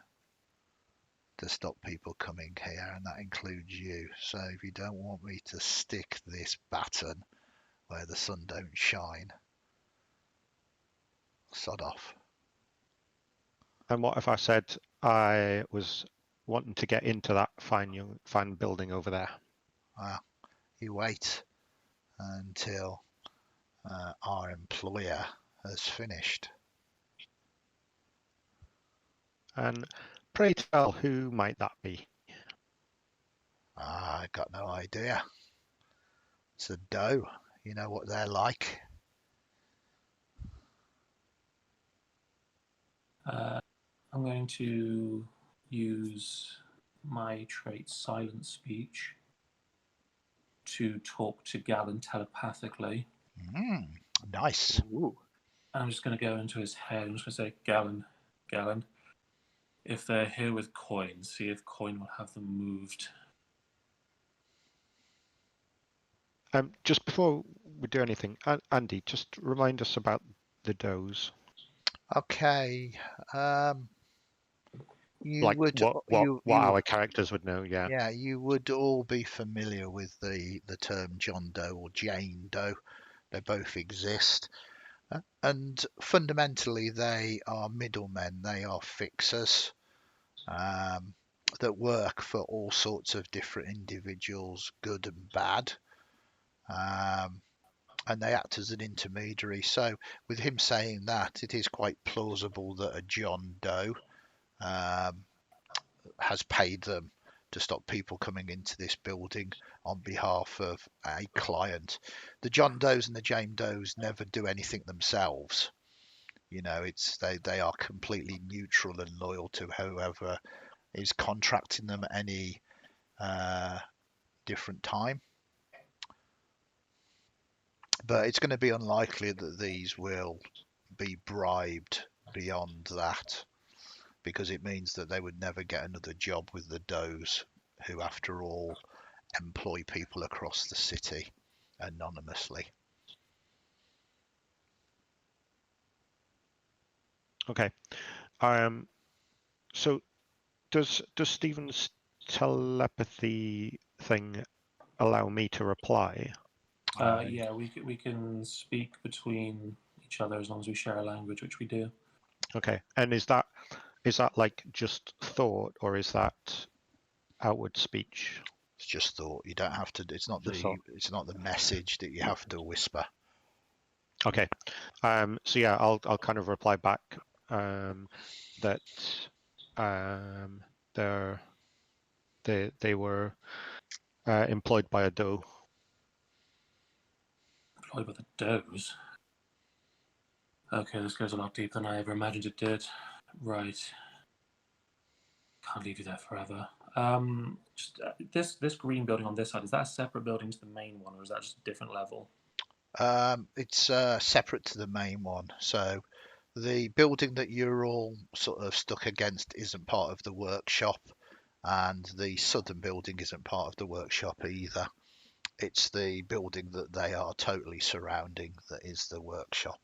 to stop people coming here, and that includes you. So if you don't want me to stick this baton where the sun don't shine, sod off. And what if I said I was wanting to get into that fine building over there? Well, you wait until our employer has finished. And pray tell, who might that be? I got no idea. It's a doe. You know what they're like. I'm going to use my trait silent speech to talk to Galen telepathically. Nice. Ooh. I'm just going to go into his head. I'm just going to say, Galen, if they're here with coin, see if coin will have them moved. Just before we do anything, Andy, just remind us about the does. Okay. You Like would what our characters would know, yeah. Yeah, you would all be familiar with the term John Doe or Jane Doe. They both exist. And fundamentally, they are middlemen. They are fixers that work for all sorts of different individuals, good and bad. And they act as an intermediary. So with him saying that, it is quite plausible that a John Doe has paid them to stop people coming into this building on behalf of a client. The John Does and the Jane Does never do anything themselves. It's they are completely neutral and loyal to whoever is contracting them at any different time. But it's going to be unlikely that these will be bribed beyond that, because it means that they would never get another job with the Does, who, after all, employ people across the city anonymously. Okay. So does Stephen's telepathy thing allow me to reply? Yeah, we can speak between each other as long as we share a language, which we do. Okay. And is that like just thought, or is that outward speech? It's just thought. You don't have to. It's not the message that you have to whisper. Okay. So yeah, I'll kind of reply back that they were employed by a doe. Employed by the Does. Okay, this goes a lot deeper than I ever imagined it did. Right. Can't leave you there forever. Just this green building on this side, is that a separate building to the main one, or is that just a different level? It's separate to the main one. So the building that you're all sort of stuck against isn't part of the workshop, and the southern building isn't part of the workshop either. It's the building that they are totally surrounding that is the workshop.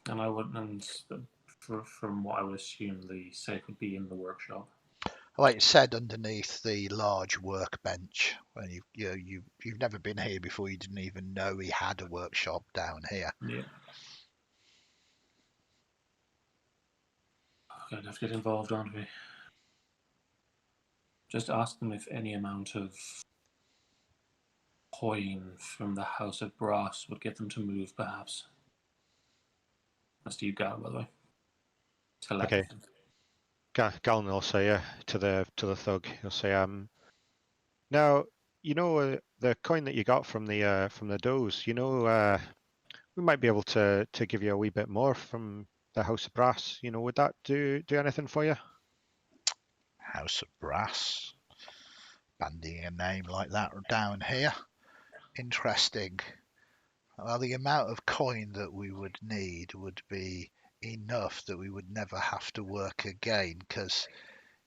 And I would, from what I would assume, the safe would be in the workshop. Like it said underneath the large workbench, when you've never been here before, you didn't even know he had a workshop down here. Yeah. We're gonna have to get involved, aren't we? Just ask them if any amount of coin from the House of Brass would get them to move, perhaps. That's to you, Gal, by the way. Okay. Galen will say to the thug. He'll say, now the coin that you got from the does. We might be able to give you a wee bit more from the House of Brass. Would that do anything for you? House of Brass. Bandying a name like that down here. Interesting. Well, the amount of coin that we would need would be enough that we would never have to work again, because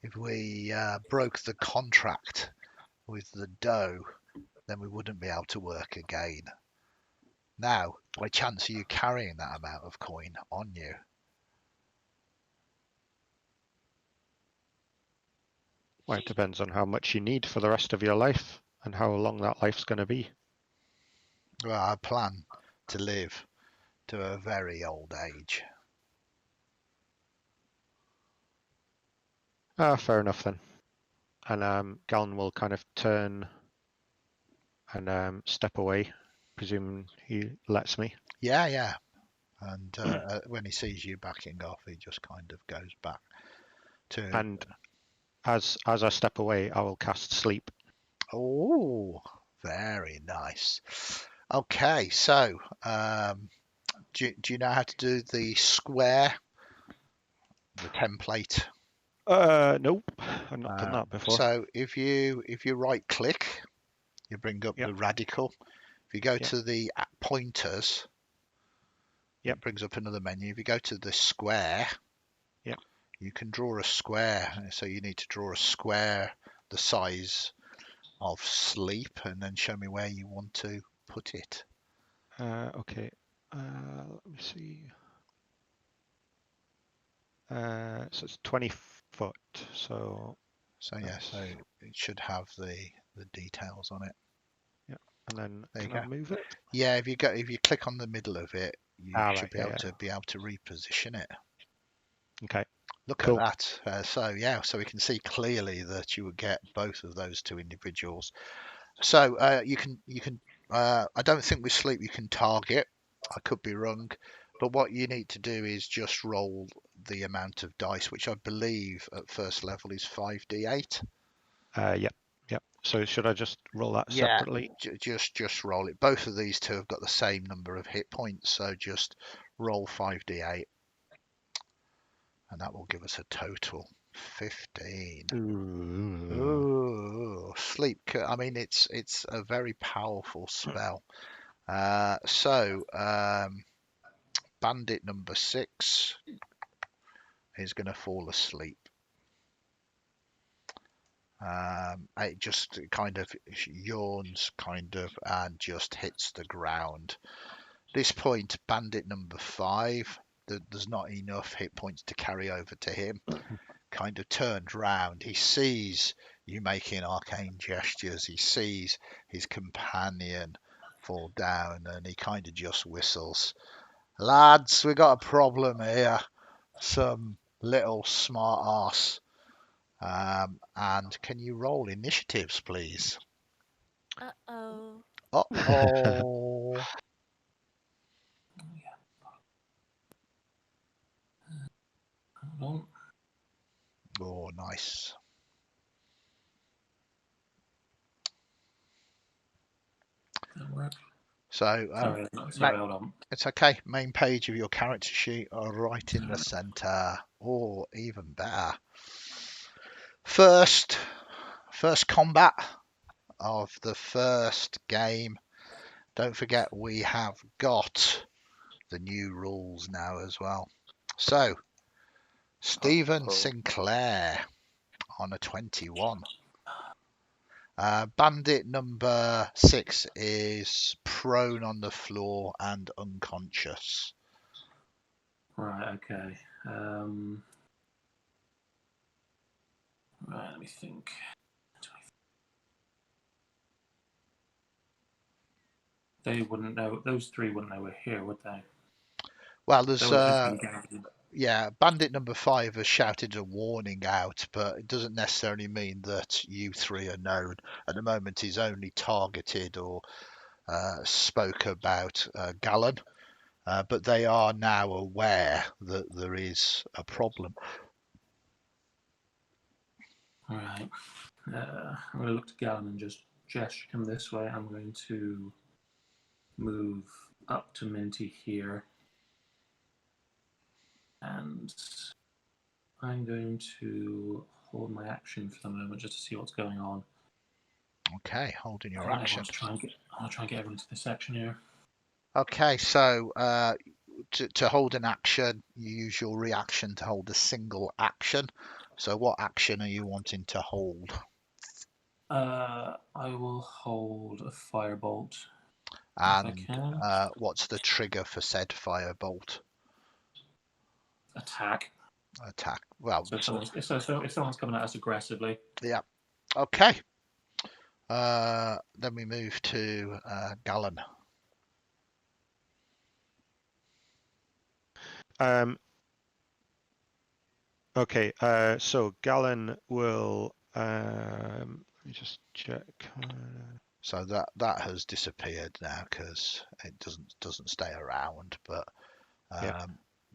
if we broke the contract with the dough, then we wouldn't be able to work again. Now, by chance, are you carrying that amount of coin on you? Well, it depends on how much you need for the rest of your life and how long that life's going to be. Well, I plan to live to a very old age. Fair enough then. And Galen will kind of turn and step away, presuming he lets me. Yeah. And when he sees you backing off, he just kind of goes back to... And as I step away, I will cast sleep. Oh, very nice. Okay, so do you know how to do the square, the template? Nope, I've not done that before. So if you right click, you bring up the radical, If you go Yep. to the pointers, Yep. it brings up another menu. If you go to the square, Yep. you can draw a square. So you need to draw a square the size of sleep, and then show me where you want to put it. Okay. Let me see. So it's 20 foot. So Yeah, so it should have the details on it. yeah, and then There you can I go. move it? Yeah, if you click on the middle of it, you should Right. be able to reposition it. Okay. Look Cool. at that. So we can see clearly that you would get both of those two individuals. So you can I don't think with sleep you can target. I could be wrong, but what you need to do is just roll the amount of dice, which I believe at first level is 5d8. Yep. Yep. So should I just roll that Yeah, separately? just roll it. Both of these two have got the same number of hit points, so just roll 5d8, and that will give us a total 15. Ooh. Ooh, sleep. I mean, it's a very powerful spell. Bandit number 6 is going to fall asleep. It just kind of yawns, and just hits the ground. This point, Bandit number 5, there's not enough hit points to carry over to him. Kind of turned round. He sees you making arcane gestures. He sees his companion fall down, and he kind of just whistles. Lads, we got a problem here. Some little smart ass. And can you roll initiatives, please? Uh-oh. Uh-oh. Hold Oh, nice. on. That work? So Sorry, hold on. it's okay. Main page of your character sheet, right in the center. Or even better. First combat of the first game. Don't forget we have got the new rules now as well. So Stephen Sinclair on a 21. Bandit number 6 is prone on the floor and unconscious. Right, okay. Right, let me think. They wouldn't know. Those three wouldn't know we're here, would they? Well, there's That would just be guaranteed. yeah, Bandit number 5 has shouted a warning out, but it doesn't necessarily mean that you three are known. At the moment, he's only targeted or spoke about Gallon, but they are now aware that there is a problem. All right. I'm going to look to Gallon and just gesture him this way. I'm going to move up to Minty here. And I'm going to hold my action for the moment just to see what's going on. Okay, holding your I action. want to try and get everyone to this section here. Okay, so to hold an action, you use your reaction to hold a single action. So what action are you wanting to hold? I will hold a firebolt. And if I can. What's the trigger for said firebolt? Attack. Well, So if someone's coming at us aggressively. yeah. Okay. Then we move to Gallon. Okay. So Gallon will. Let me just check. So that has disappeared now because it doesn't stay around. But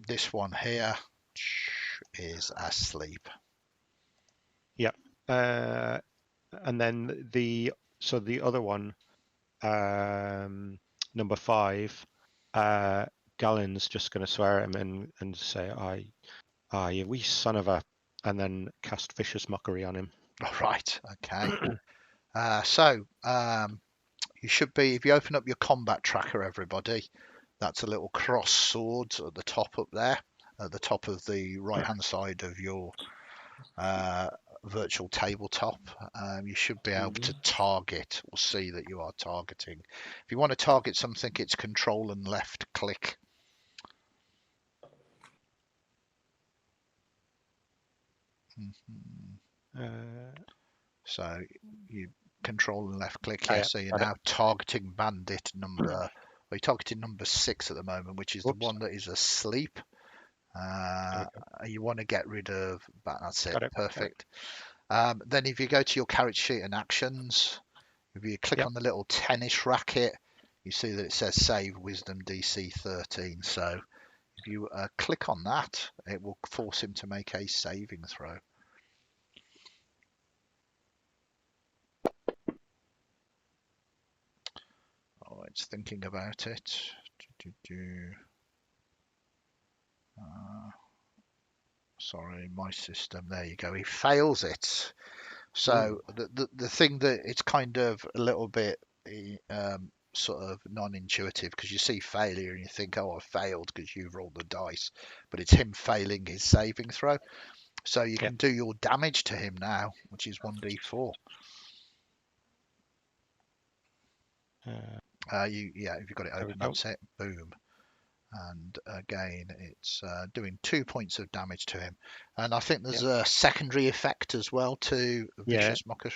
this one here is asleep. Yep. And then the other one, number 5, Gallon's just going to swear at him and say, you wee son of a," and then cast vicious mockery on him. All right. Okay. So You should be, if you open up your combat tracker, everybody, that's a little cross sword at the top up there, at the top of the right-hand side of your virtual tabletop. You should be able to target or see that you are targeting. If you want to target something, it's control and left click. So you control and left click here. Yeah, So you're got it. now targeting bandit number, well, you're targeting number 6 at the moment, which is the Whoops. one that is asleep. You want to get rid of that. That's it. Got it. Perfect. Then if you go to your character sheet and actions, if you click Yep. on the little tennis racket, you see that it says save wisdom DC 13. So if you click on that, it will force him to make a saving throw. Oh, it's thinking about it. Sorry, my system. There you go. He fails it. So the thing that it's kind of a little bit sort of non-intuitive, because you see failure and you think, oh, I failed because you've rolled the dice, but it's him failing his saving throw. So you can do your damage to him now, which is 1d4. If you've got it open, that's it. Boom. And again, it's doing 2 points of damage to him. And I think there's a secondary effect as well to Vicious Mockery.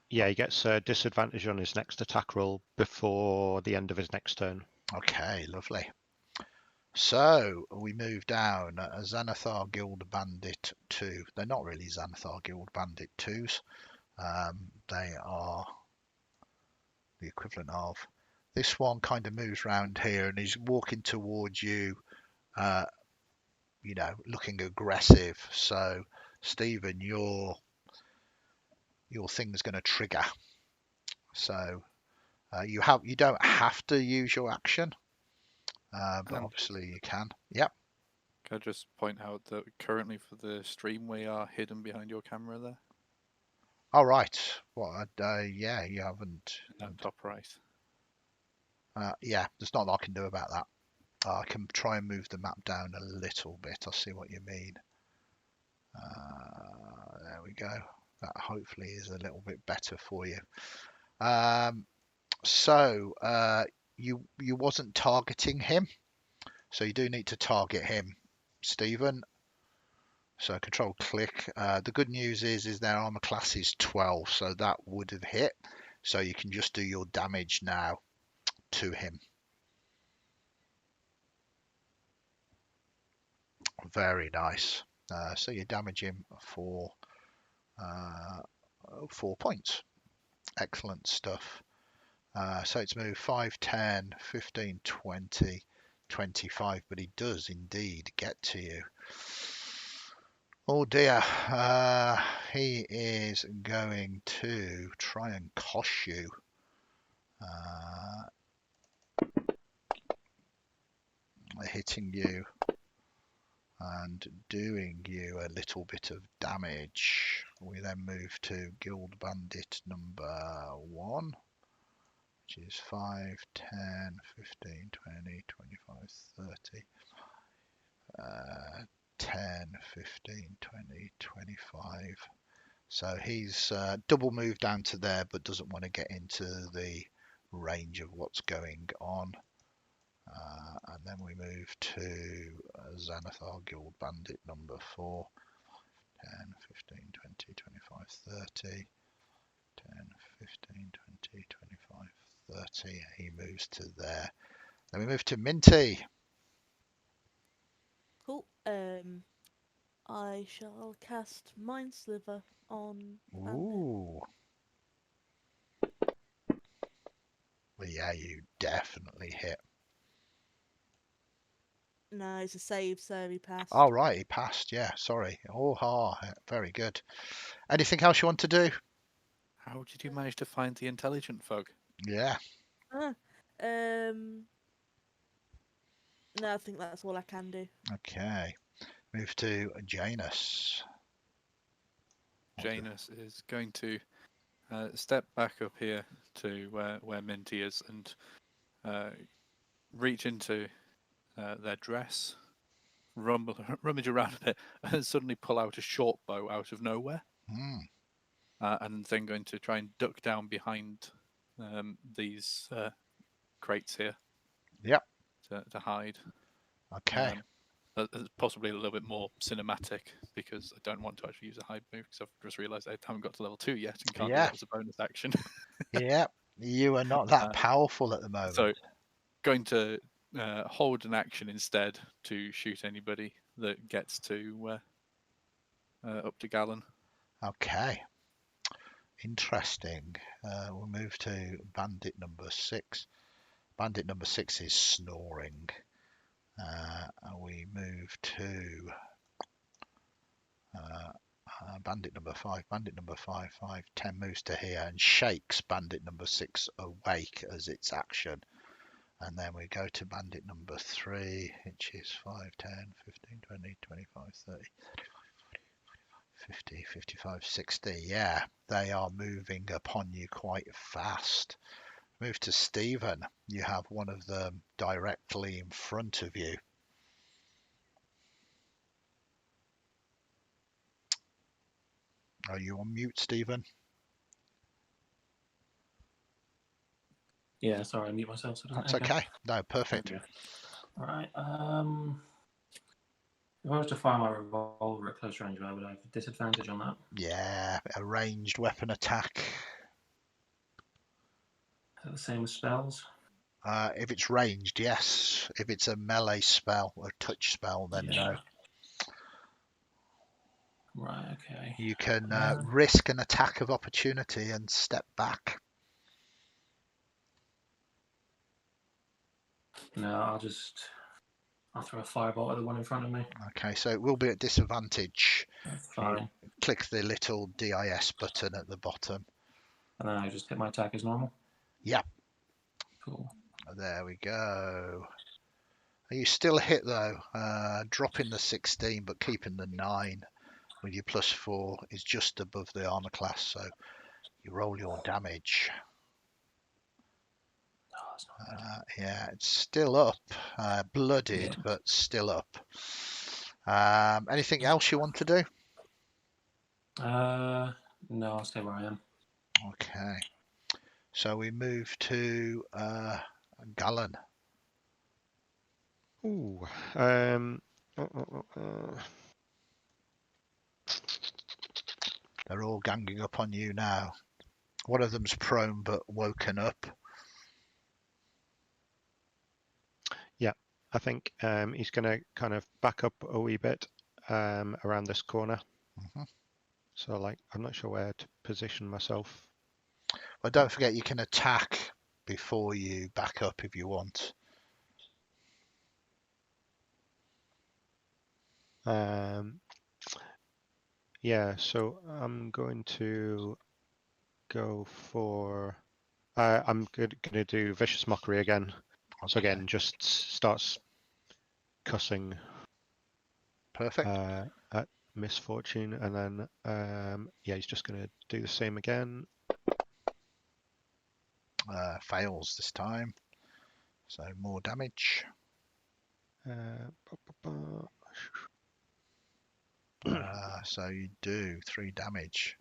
Yeah, he gets a disadvantage on his next attack roll before the end of his next turn. Okay, lovely. So we move down. Xanathar Guild Bandit 2. They're not really Xanathar Guild Bandit 2s. They are the equivalent of. This one kind of moves around here and he's walking towards you, looking aggressive. So, Stephen, your thing's going to trigger. So you don't have to use your action, but obviously you can. Yep. Can I just point out that currently for the stream we are hidden behind your camera there? All right. Well, yeah, you haven't. Top right. Yeah, there's not a lot I can do about that. I can try and move the map down a little bit. I'll see what you mean. There we go. That hopefully is a little bit better for you. So you wasn't targeting him, so you do need to target him, Stephen. So control click. The good news is their armor class is 12, so that would have hit. So you can just do your damage now to him. Very nice. So you damage him for 4 points. Excellent stuff. So it's moved 5, 10, 15, 20, 25, but he does indeed get to you. Oh dear. He is going to try and cosh you. Hitting you and doing you a little bit of damage. We then move to Guild Bandit number 1, which is 5, 10, 15, 20, 25, 30, 10, 15, 20, 25. So he's double moved down to there, but doesn't want to get into the range of what's going on. And then we move to Xanathar Guild Bandit number 4. 10, 15, 20, 25, 30. 10, 15, 20, 25, 30. He moves to there. Then we move to Minty. Cool. I shall cast Mind Sliver on Bandit. Ooh. Well, yeah, you definitely hit. No, it's a save, so he passed. Oh, right, he passed. Yeah, sorry. Oh, very good. Anything else you want to do? How did you manage to find the intelligent folk? Yeah. No, I think that's all I can do. Okay. Move to Janus. Janus is going to step back up here to where Minty is and reach into their dress, rummage around a bit, and suddenly pull out a short bow out of nowhere. And then going to try and duck down behind these crates here. Yep. To hide. Okay. Possibly a little bit more cinematic because I don't want to actually use a hide move because I've just realised I haven't got to level 2 yet and can't do that as a bonus action. Yeah, you are not that powerful at the moment. So going to hold an action instead to shoot anybody that gets to up to Gallon. Okay. Interesting. We'll move to bandit number 6. Bandit number 6 is snoring. And we move to bandit number 5. Bandit number 5, 10 moves to here and shakes bandit number 6 awake as its action. And then we go to bandit number 3, which is 5, 10, 15, 20, 25, 30, 50, 55, 60. Yeah, they are moving upon you quite fast. Move to Stephen. You have one of them directly in front of you. Are you on mute, Stephen? Yeah, sorry, I mute myself. So That's okay. No, perfect. Okay. All right. If I was to fire my revolver at close range, I would have disadvantage on that. Yeah, a ranged weapon attack. Is that the same as spells? If it's ranged, yes. If it's a melee spell, a touch spell, then no. Right, okay. You can risk an attack of opportunity and step back. No, I'll throw a firebolt at the one in front of me. Okay, so it will be at disadvantage. That's fine. Click the little DIS button at the bottom. And then I just hit my attack as normal? Yep. Cool. There we go. You still hit though, dropping the 16 but keeping the 9 with your +4 is just above the armor class, so you roll your damage. Oh, that's not bad. Yeah, it's still up, bloodied, but still up. Anything else you want to do? No, I'll stay where I am. Okay, so we move to Gallon. Ooh. They're all ganging up on you now. One of them's prone but woken up. Yeah, I think he's going to kind of back up a wee bit around this corner. Mm-hmm. So, like, I'm not sure where to position myself. Well, don't forget you can attack before you back up if you want. Yeah, so I'm going to go for... I'm going to do Vicious Mockery again. Okay. So again, just starts cussing. Perfect. At Misfortune, and then yeah, he's just going to do the same again. Fails this time, so more damage. So you do 3 damage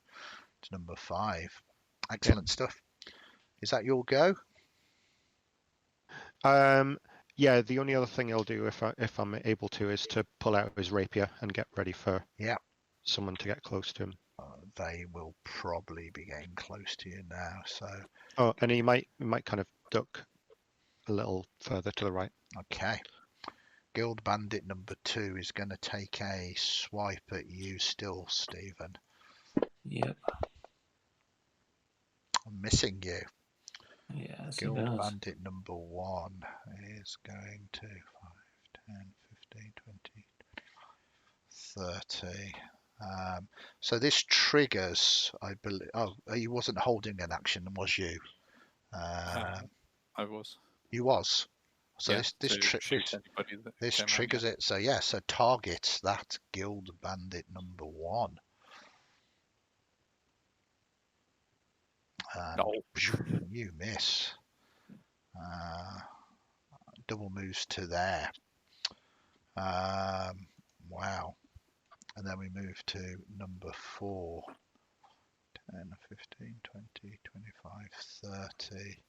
to number 5. Excellent stuff. Is that your go? Yeah, the only other thing I'll do if I'm able to is to pull out his rapier and get ready for someone to get close to him. They will probably be getting close to you now. So. Oh, and he might kind of duck a little further to the right. Okay. Guild Bandit number 2 is going to take a swipe at you still, Stephen. Yep. I'm missing you. Yes, Guild Bandit number 1 is going to 5, 10, 15, 20, 30. So this triggers, I believe. Oh, he wasn't holding an action, was you? I was. You was. So yeah, this triggers it. So yeah, so targets that Guild Bandit number 1. And No. you miss. Double moves to there. Wow. And then we move to number 4. 10, 15, 20, 25, 30,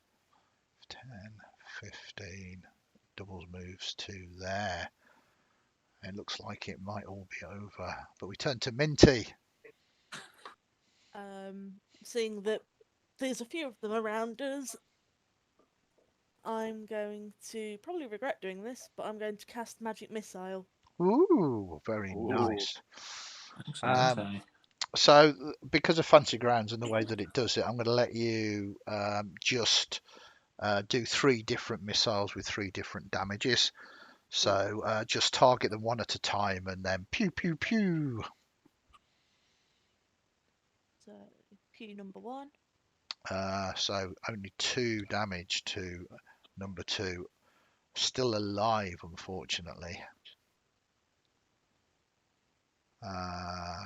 10, 15. Doubles moves to there. It looks like it might all be over. But we turn to Minty. Seeing that there's a few of them around us, I'm going to probably regret doing this, but I'm going to cast Magic Missile. Ooh, very Ooh. nice. Excellent. So, because of Fancy Grounds and the way that it does it, I'm going to let you just do 3 different missiles with 3 different damages. So just target them one at a time and then pew, pew, pew. So, Pew number 1. So only 2 damage to number 2. Still alive, unfortunately.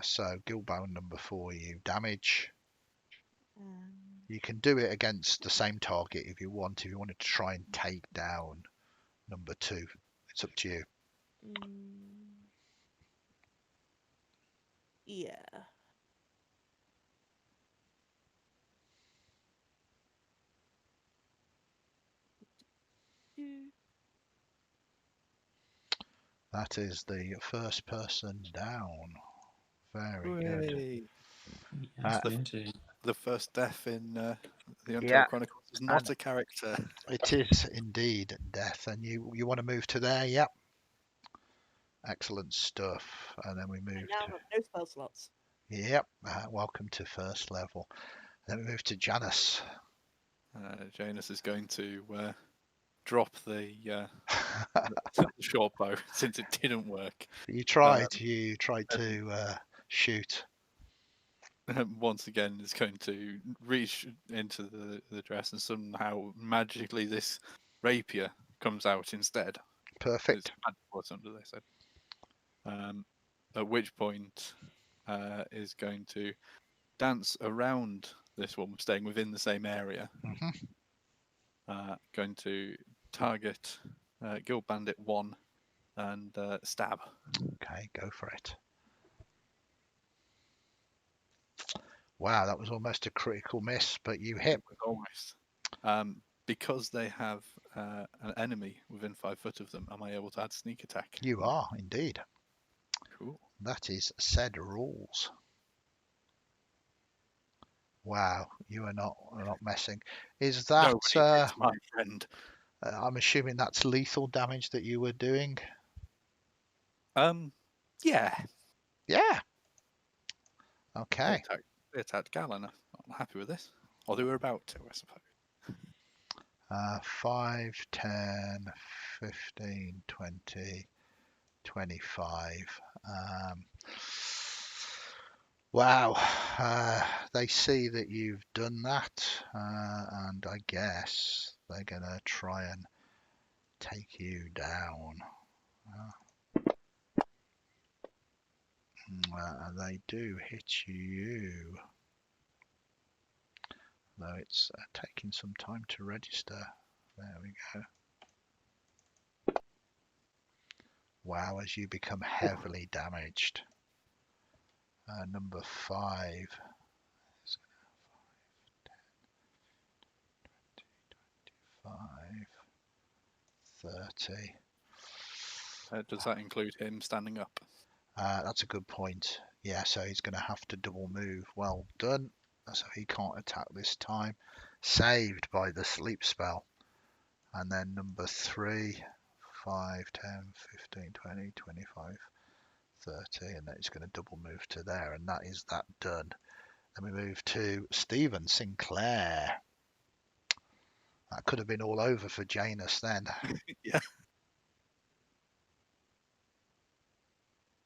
So Gilbone number 4, you damage. You can do it against the same target if you want. If you wanted to try and take down number 2, it's up to you. Yeah. That is the first person down. Very good. Hooray. Yes, indeed. The first death in the Untold Yeah, Chronicles is not a character. It is indeed death. And you want to move to there? Yep. Excellent stuff. And then we move I now to... have no spell slots. Yep. Welcome to first level. Then we move to Janice. Janus is going to drop the short bow since it didn't work. You tried to shoot. Once again, is going to reach into the dress and somehow magically this rapier comes out instead. Perfect. What's under this? At which point is going to dance around this one, staying within the same area. Going to target Guild Bandit 1 and stab. Okay, go for it. Wow, that was almost a critical miss, but you hit. Almost. Because they have an enemy within 5 foot of them, am I able to add sneak attack? You are indeed. Cool. That is said rules. Wow, you are not messing. Is that my friend? I'm assuming that's lethal damage that you were doing. Yeah. Yeah. Okay. They attacked Galen. I'm happy with this. Or they were about to, I suppose. 5, 10, 15, 20, 25. Wow. They see that you've done that, and I guess they're going to try and take you down. They do hit you. Though it's taking some time to register. There we go. Wow, as you become heavily damaged. Number 5. 30. Does that include him standing up? That's a good point. Yeah, so he's going to have to double move. Well done. So he can't attack this time. Saved by the sleep spell. And then number 3, 5, 10, 15, 20, 25, 30. And then he's going to double move to there. And that is that done. Then we move to Stephen Sinclair. That could have been all over for Janus then. Yeah.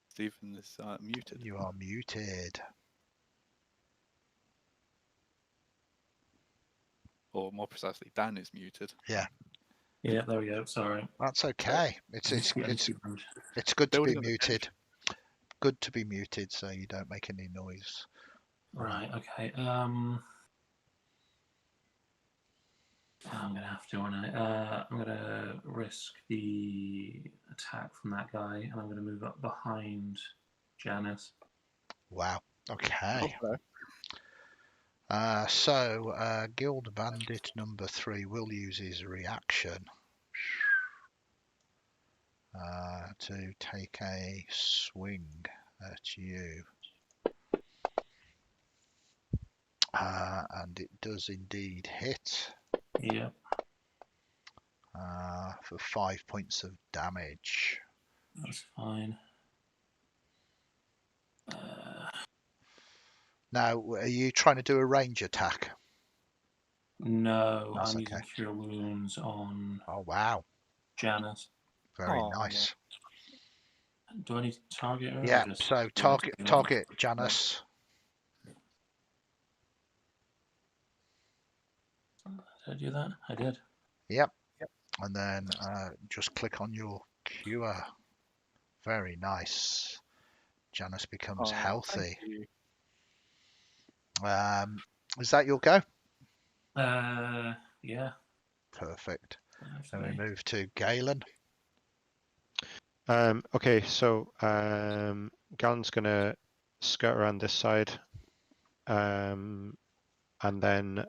Stephen is muted. You are muted. Or more precisely, Dan is muted. Yeah. Yeah, there we go. Sorry. That's okay. It's good to be muted. Good to be muted so you don't make any noise. Right. Okay. I'm gonna have to, aren't I? I'm gonna risk the attack from that guy, and I'm gonna move up behind Janice. Wow. Okay. Okay. So Guild Bandit number 3 will use his reaction to take a swing at you. And it does indeed hit Yep, for 5 points of damage. that's fine. Now, are you trying to do a range attack? No, That's I'm okay. using Cure Wounds on Oh, wow. Janice. Very Oh. nice. Do I need to target her? Yeah, Or just so target Janice. Did I do that? I did. Yep. And then just click on your cure. Very nice. Janice becomes Oh, healthy. thank you. Is that your go? Yeah. Perfect. Then Actually. we move to Galen. Okay, so Galen's gonna skirt around this side, and then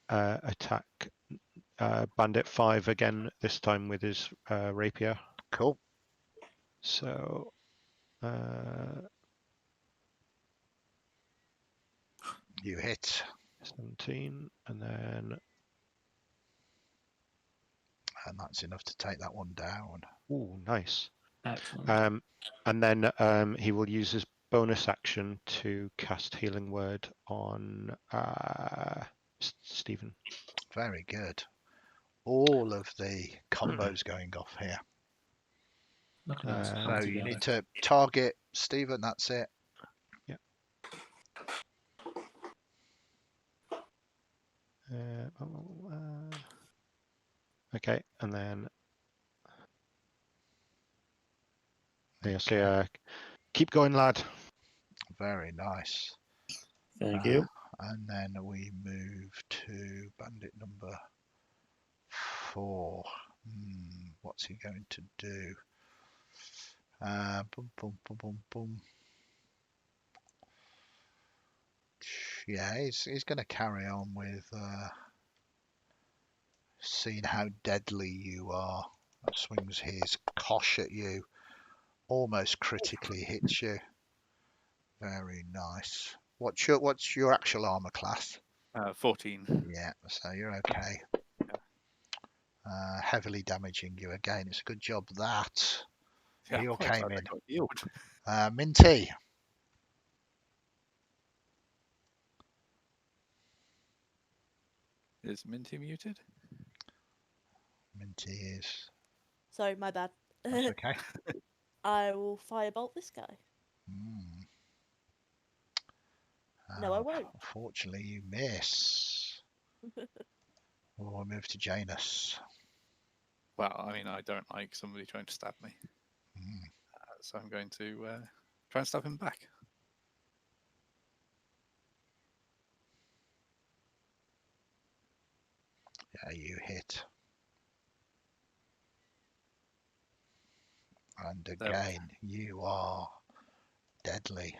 attack Bandit 5 again. This time with his rapier. Cool. So You hit. 17, and then And that's enough to take that one down. ooh, nice. Excellent. And then he will use his bonus action to cast Healing Word on Stephen. Very good. All of the combos going off here. Look at us So come you together. need to target Stephen. That's it. Yeah. Okay, and then I say, keep going, lad. Very nice. Thank you. And then we move to bandit number 4. What's he going to do? Boom, boom, boom, boom, boom. Yeah, he's going to carry on with seeing how deadly you are. Swings his kosh at you, almost critically hits you. Very nice. What's your actual armor class? 14. Yeah, so you're okay. Heavily damaging you again. It's a good job that Yeah, heal quite came glad I in. got healed. Minty. Is Minty muted? Minty is. Sorry, my bad. That's okay. I will firebolt this guy. No, I won't. Unfortunately, you miss. We'll move to Janus. Well, I mean, I don't like somebody trying to stab me. So I'm going to try and stab him back. Yeah, you hit. And again, you are deadly.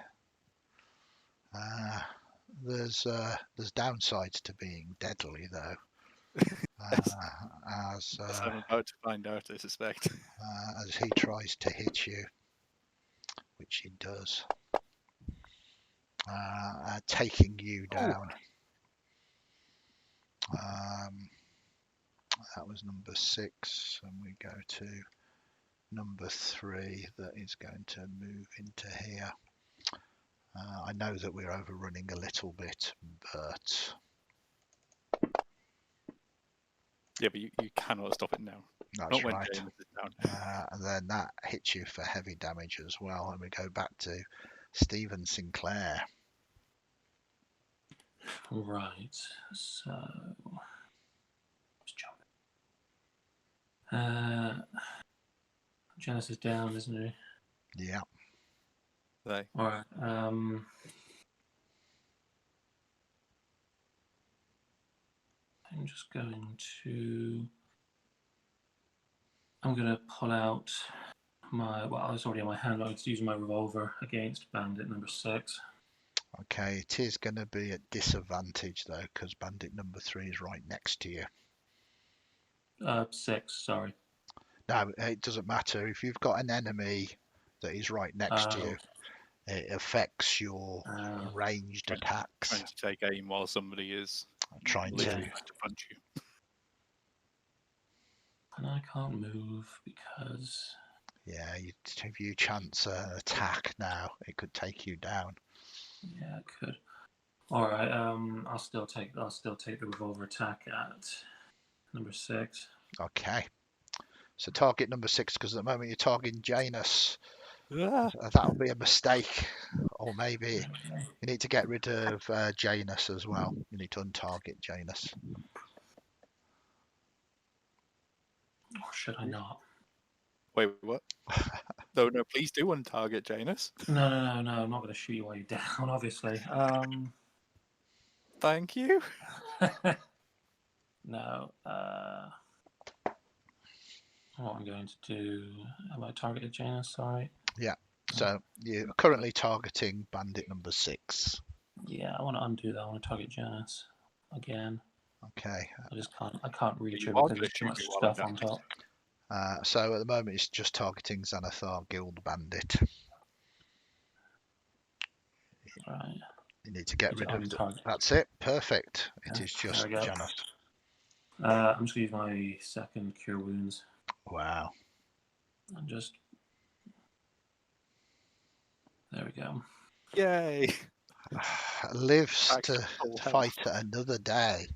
There's downsides to being deadly, though. As I'm about to find out, I suspect. as he tries to hit you, which he does, taking you down. That was number 6, and we go to number 3 that is going to move into here. I know that we're overrunning a little bit, but Yeah, but you cannot stop it now. that's Not when right. James is down. And then that hits you for heavy damage as well, and we go back to Stephen Sinclair. Right. So let's jump. Janice is down, isn't he? Yeah. They. All right. I'm just going to. I'm going to pull out my. Well, it's already in my hand. I'm using my revolver against bandit number 6. Okay, it is going to be at disadvantage though, because bandit number 3 is right next to you. 6, sorry. No, it doesn't matter. If you've got an enemy that is right next to you, it affects your ranged attacks. Trying to take aim while somebody is Trying literally to. trying to punch you. And I can't move because. Yeah, if you chance an attack now, it could take you down. Yeah, it could. All right. I'll still take the revolver attack at number 6. Okay. So target number 6, because at the moment you're targeting Janus. Ah. That'll be a mistake. Or maybe you need to get rid of Janus as well. You need to untarget Janus. Or should I not? Wait, what? No, please do untarget Janus. No. I'm not going to shoot you while you're down, obviously. Thank you. No. What I'm going to do. Have I targeted Janus? Sorry. Yeah. So you're currently targeting bandit number 6. Yeah, I want to undo that. I want to target Janus again. Okay. I can't reach her You are because gonna there's too shoot much me while I'm stuff on top. So at the moment it's just targeting Xanathar Guild Bandit. Right. You need to get Is rid it of untarget? That's it. Perfect. It Yeah, is just there we go. Janus. I'm just going to use my second cure wounds. Wow. And just. There we go. Yay. Lives Back to full health. fight another day.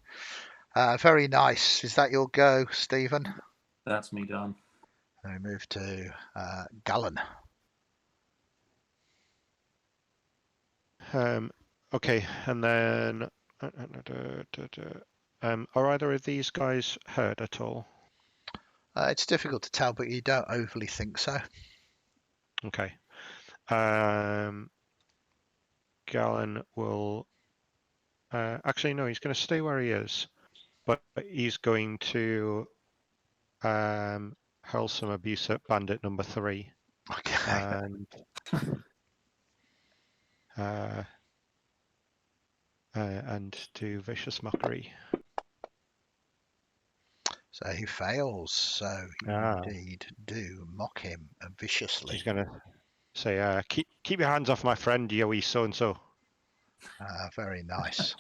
Very nice. Is that your go, Stephen? That's me done. Then we move to Gallon. Okay, and then are either of these guys hurt at all? It's difficult to tell, but you don't overly think so. Okay. Gallon will actually no, he's going to stay where he is, but he's going to hurl some abuse at bandit number 3 Okay. and do vicious mockery. So he fails. So you indeed do mock him viciously. He's going to say, keep your hands off my friend, you wee so-and-so. Very nice.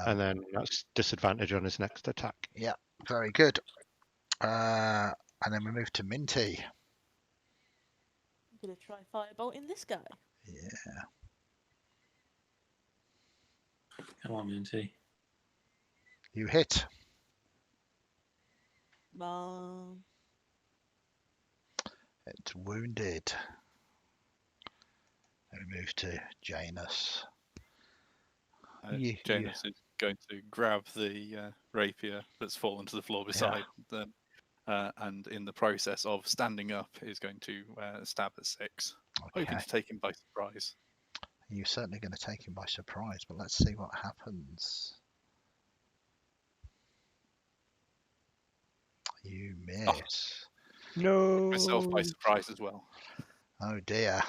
And then that's disadvantage on his next attack. Yeah, very good. And then we move to Minty. I'm gonna try firebolt in this guy. Yeah. Come on, Minty. You hit. It's wounded. Then we move to Janus. Janus is going to grab the rapier that's fallen to the floor beside them, and in the process of standing up, is going to stab at 6, hoping to take him by surprise. You're certainly going to take him by surprise, but let's see what happens. You miss. No. Myself by surprise as well. Oh dear.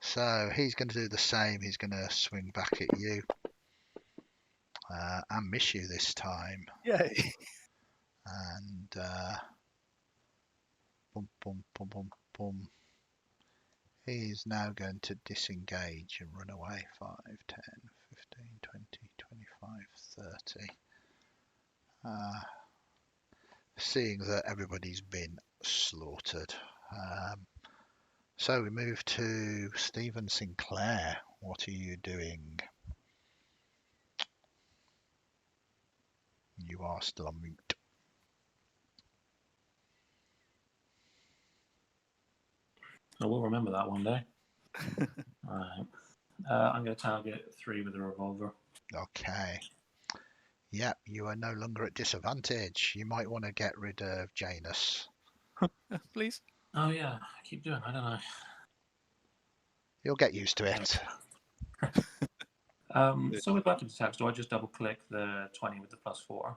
So he's going to do the same. He's going to swing back at you and miss you this time. Yay! And boom, boom, boom, boom, boom. He's now going to disengage and run away. 5, 10, 15, 20, 25, 30. Seeing that everybody's been slaughtered. So we move to Stephen Sinclair. What are you doing? You are still on mute. I will remember that one day. Alright. I'm going to target 3 with a revolver. Okay. Yep, you are no longer at disadvantage. You might want to get rid of Janus. Please. Oh yeah, I keep doing. I don't know. You'll get used to it. So with weapon attacks, do I just double click the 20 with the +4?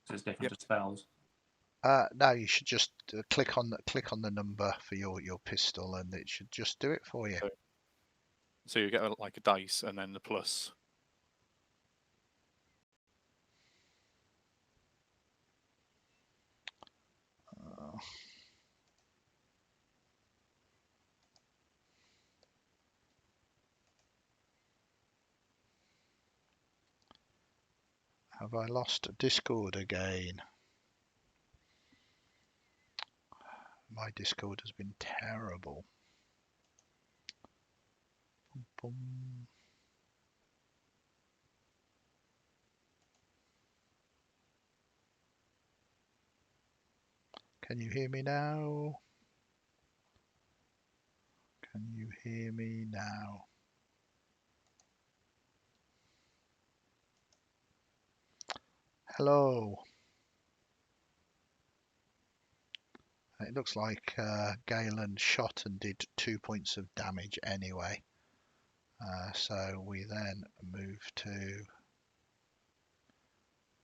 So it's different Yep. to spells. No, you should just click on the number for your pistol, and it should just do it for you. So you get like a dice and then the plus. Have I lost Discord again? My Discord has been terrible. Boom. Can you hear me now? Can you hear me now? Hello. It looks like Galen shot and did 2 points of damage anyway. So we then move to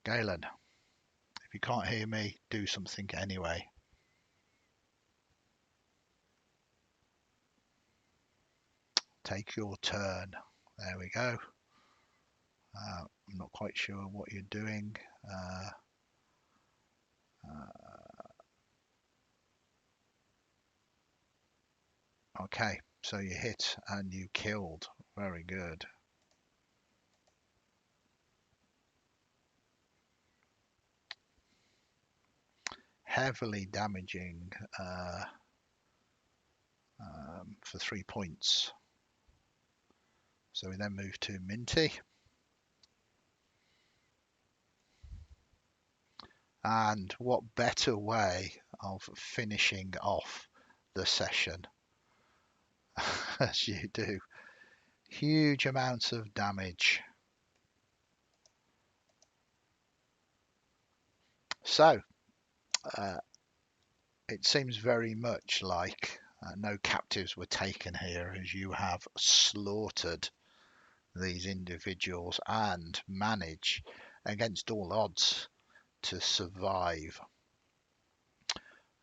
Galen. If you can't hear me, do something anyway. Take your turn. There we go. I'm not quite sure what you're doing. Okay, so you hit and you killed. Very good. Heavily damaging for 3 points. So we then move to Minty. And what better way of finishing off the session as you do huge amounts of damage. So it seems very much like no captives were taken here, as you have slaughtered these individuals and manage against all odds to survive.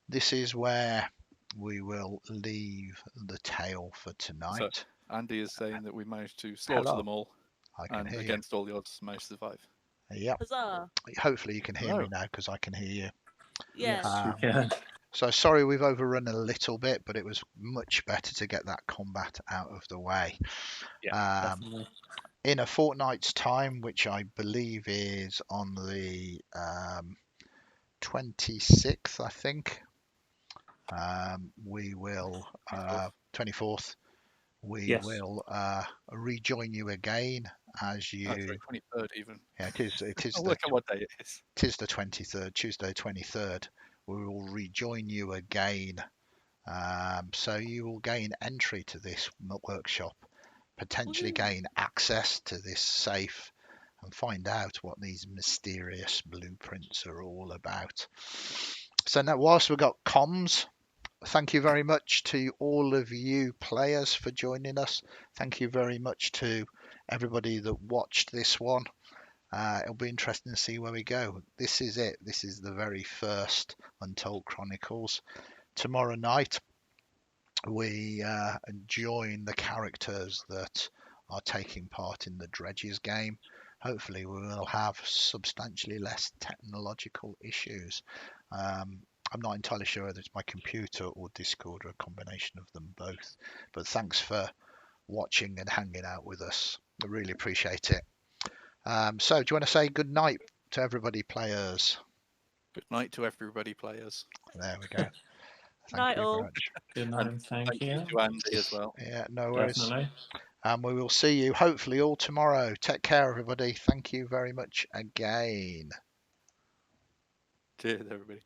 This is where we will leave the tale for tonight. Andy is saying that we managed to slaughter Hello. them all, I can and hear you. against all the odds, managed to survive. Yep. Huzzah! Hopefully you can hear me Hello. now, because I can hear you. Yeah. Yes, we can. So sorry we've overrun a little bit, but it was much better to get that combat out of the way. Definitely. In a fortnight's time, which I believe is on the 26th, I think, we will 24th. We Yes. will rejoin you again as you. Sorry, 23rd even. Yeah, it is I'll the look at what day it is. it is the 23rd, Tuesday 23rd. We will rejoin you again. So you will gain entry to this workshop, potentially Woohoo. gain access to this safe, and find out what these mysterious blueprints are all about. So now, whilst we've got comms, thank you very much to all of you players for joining us. Thank you very much to everybody that watched this one. It'll be interesting to see where we go. This is it. This is the very first Untold Chronicles. Tomorrow night, we join the characters that are taking part in the Dredges game. Hopefully, we will have substantially less technological issues. I'm not entirely sure whether it's my computer or Discord or a combination of them both. But thanks for watching and hanging out with us. I really appreciate it. So do you want to say good night to everybody, players? Good night to everybody, players. There we go. Thank Night you all. very much. Good night, and thank you. to Andy as well. Yeah, no worries. Definitely. And we will see you hopefully all tomorrow. Take care, everybody. Thank you very much again. Cheers, everybody.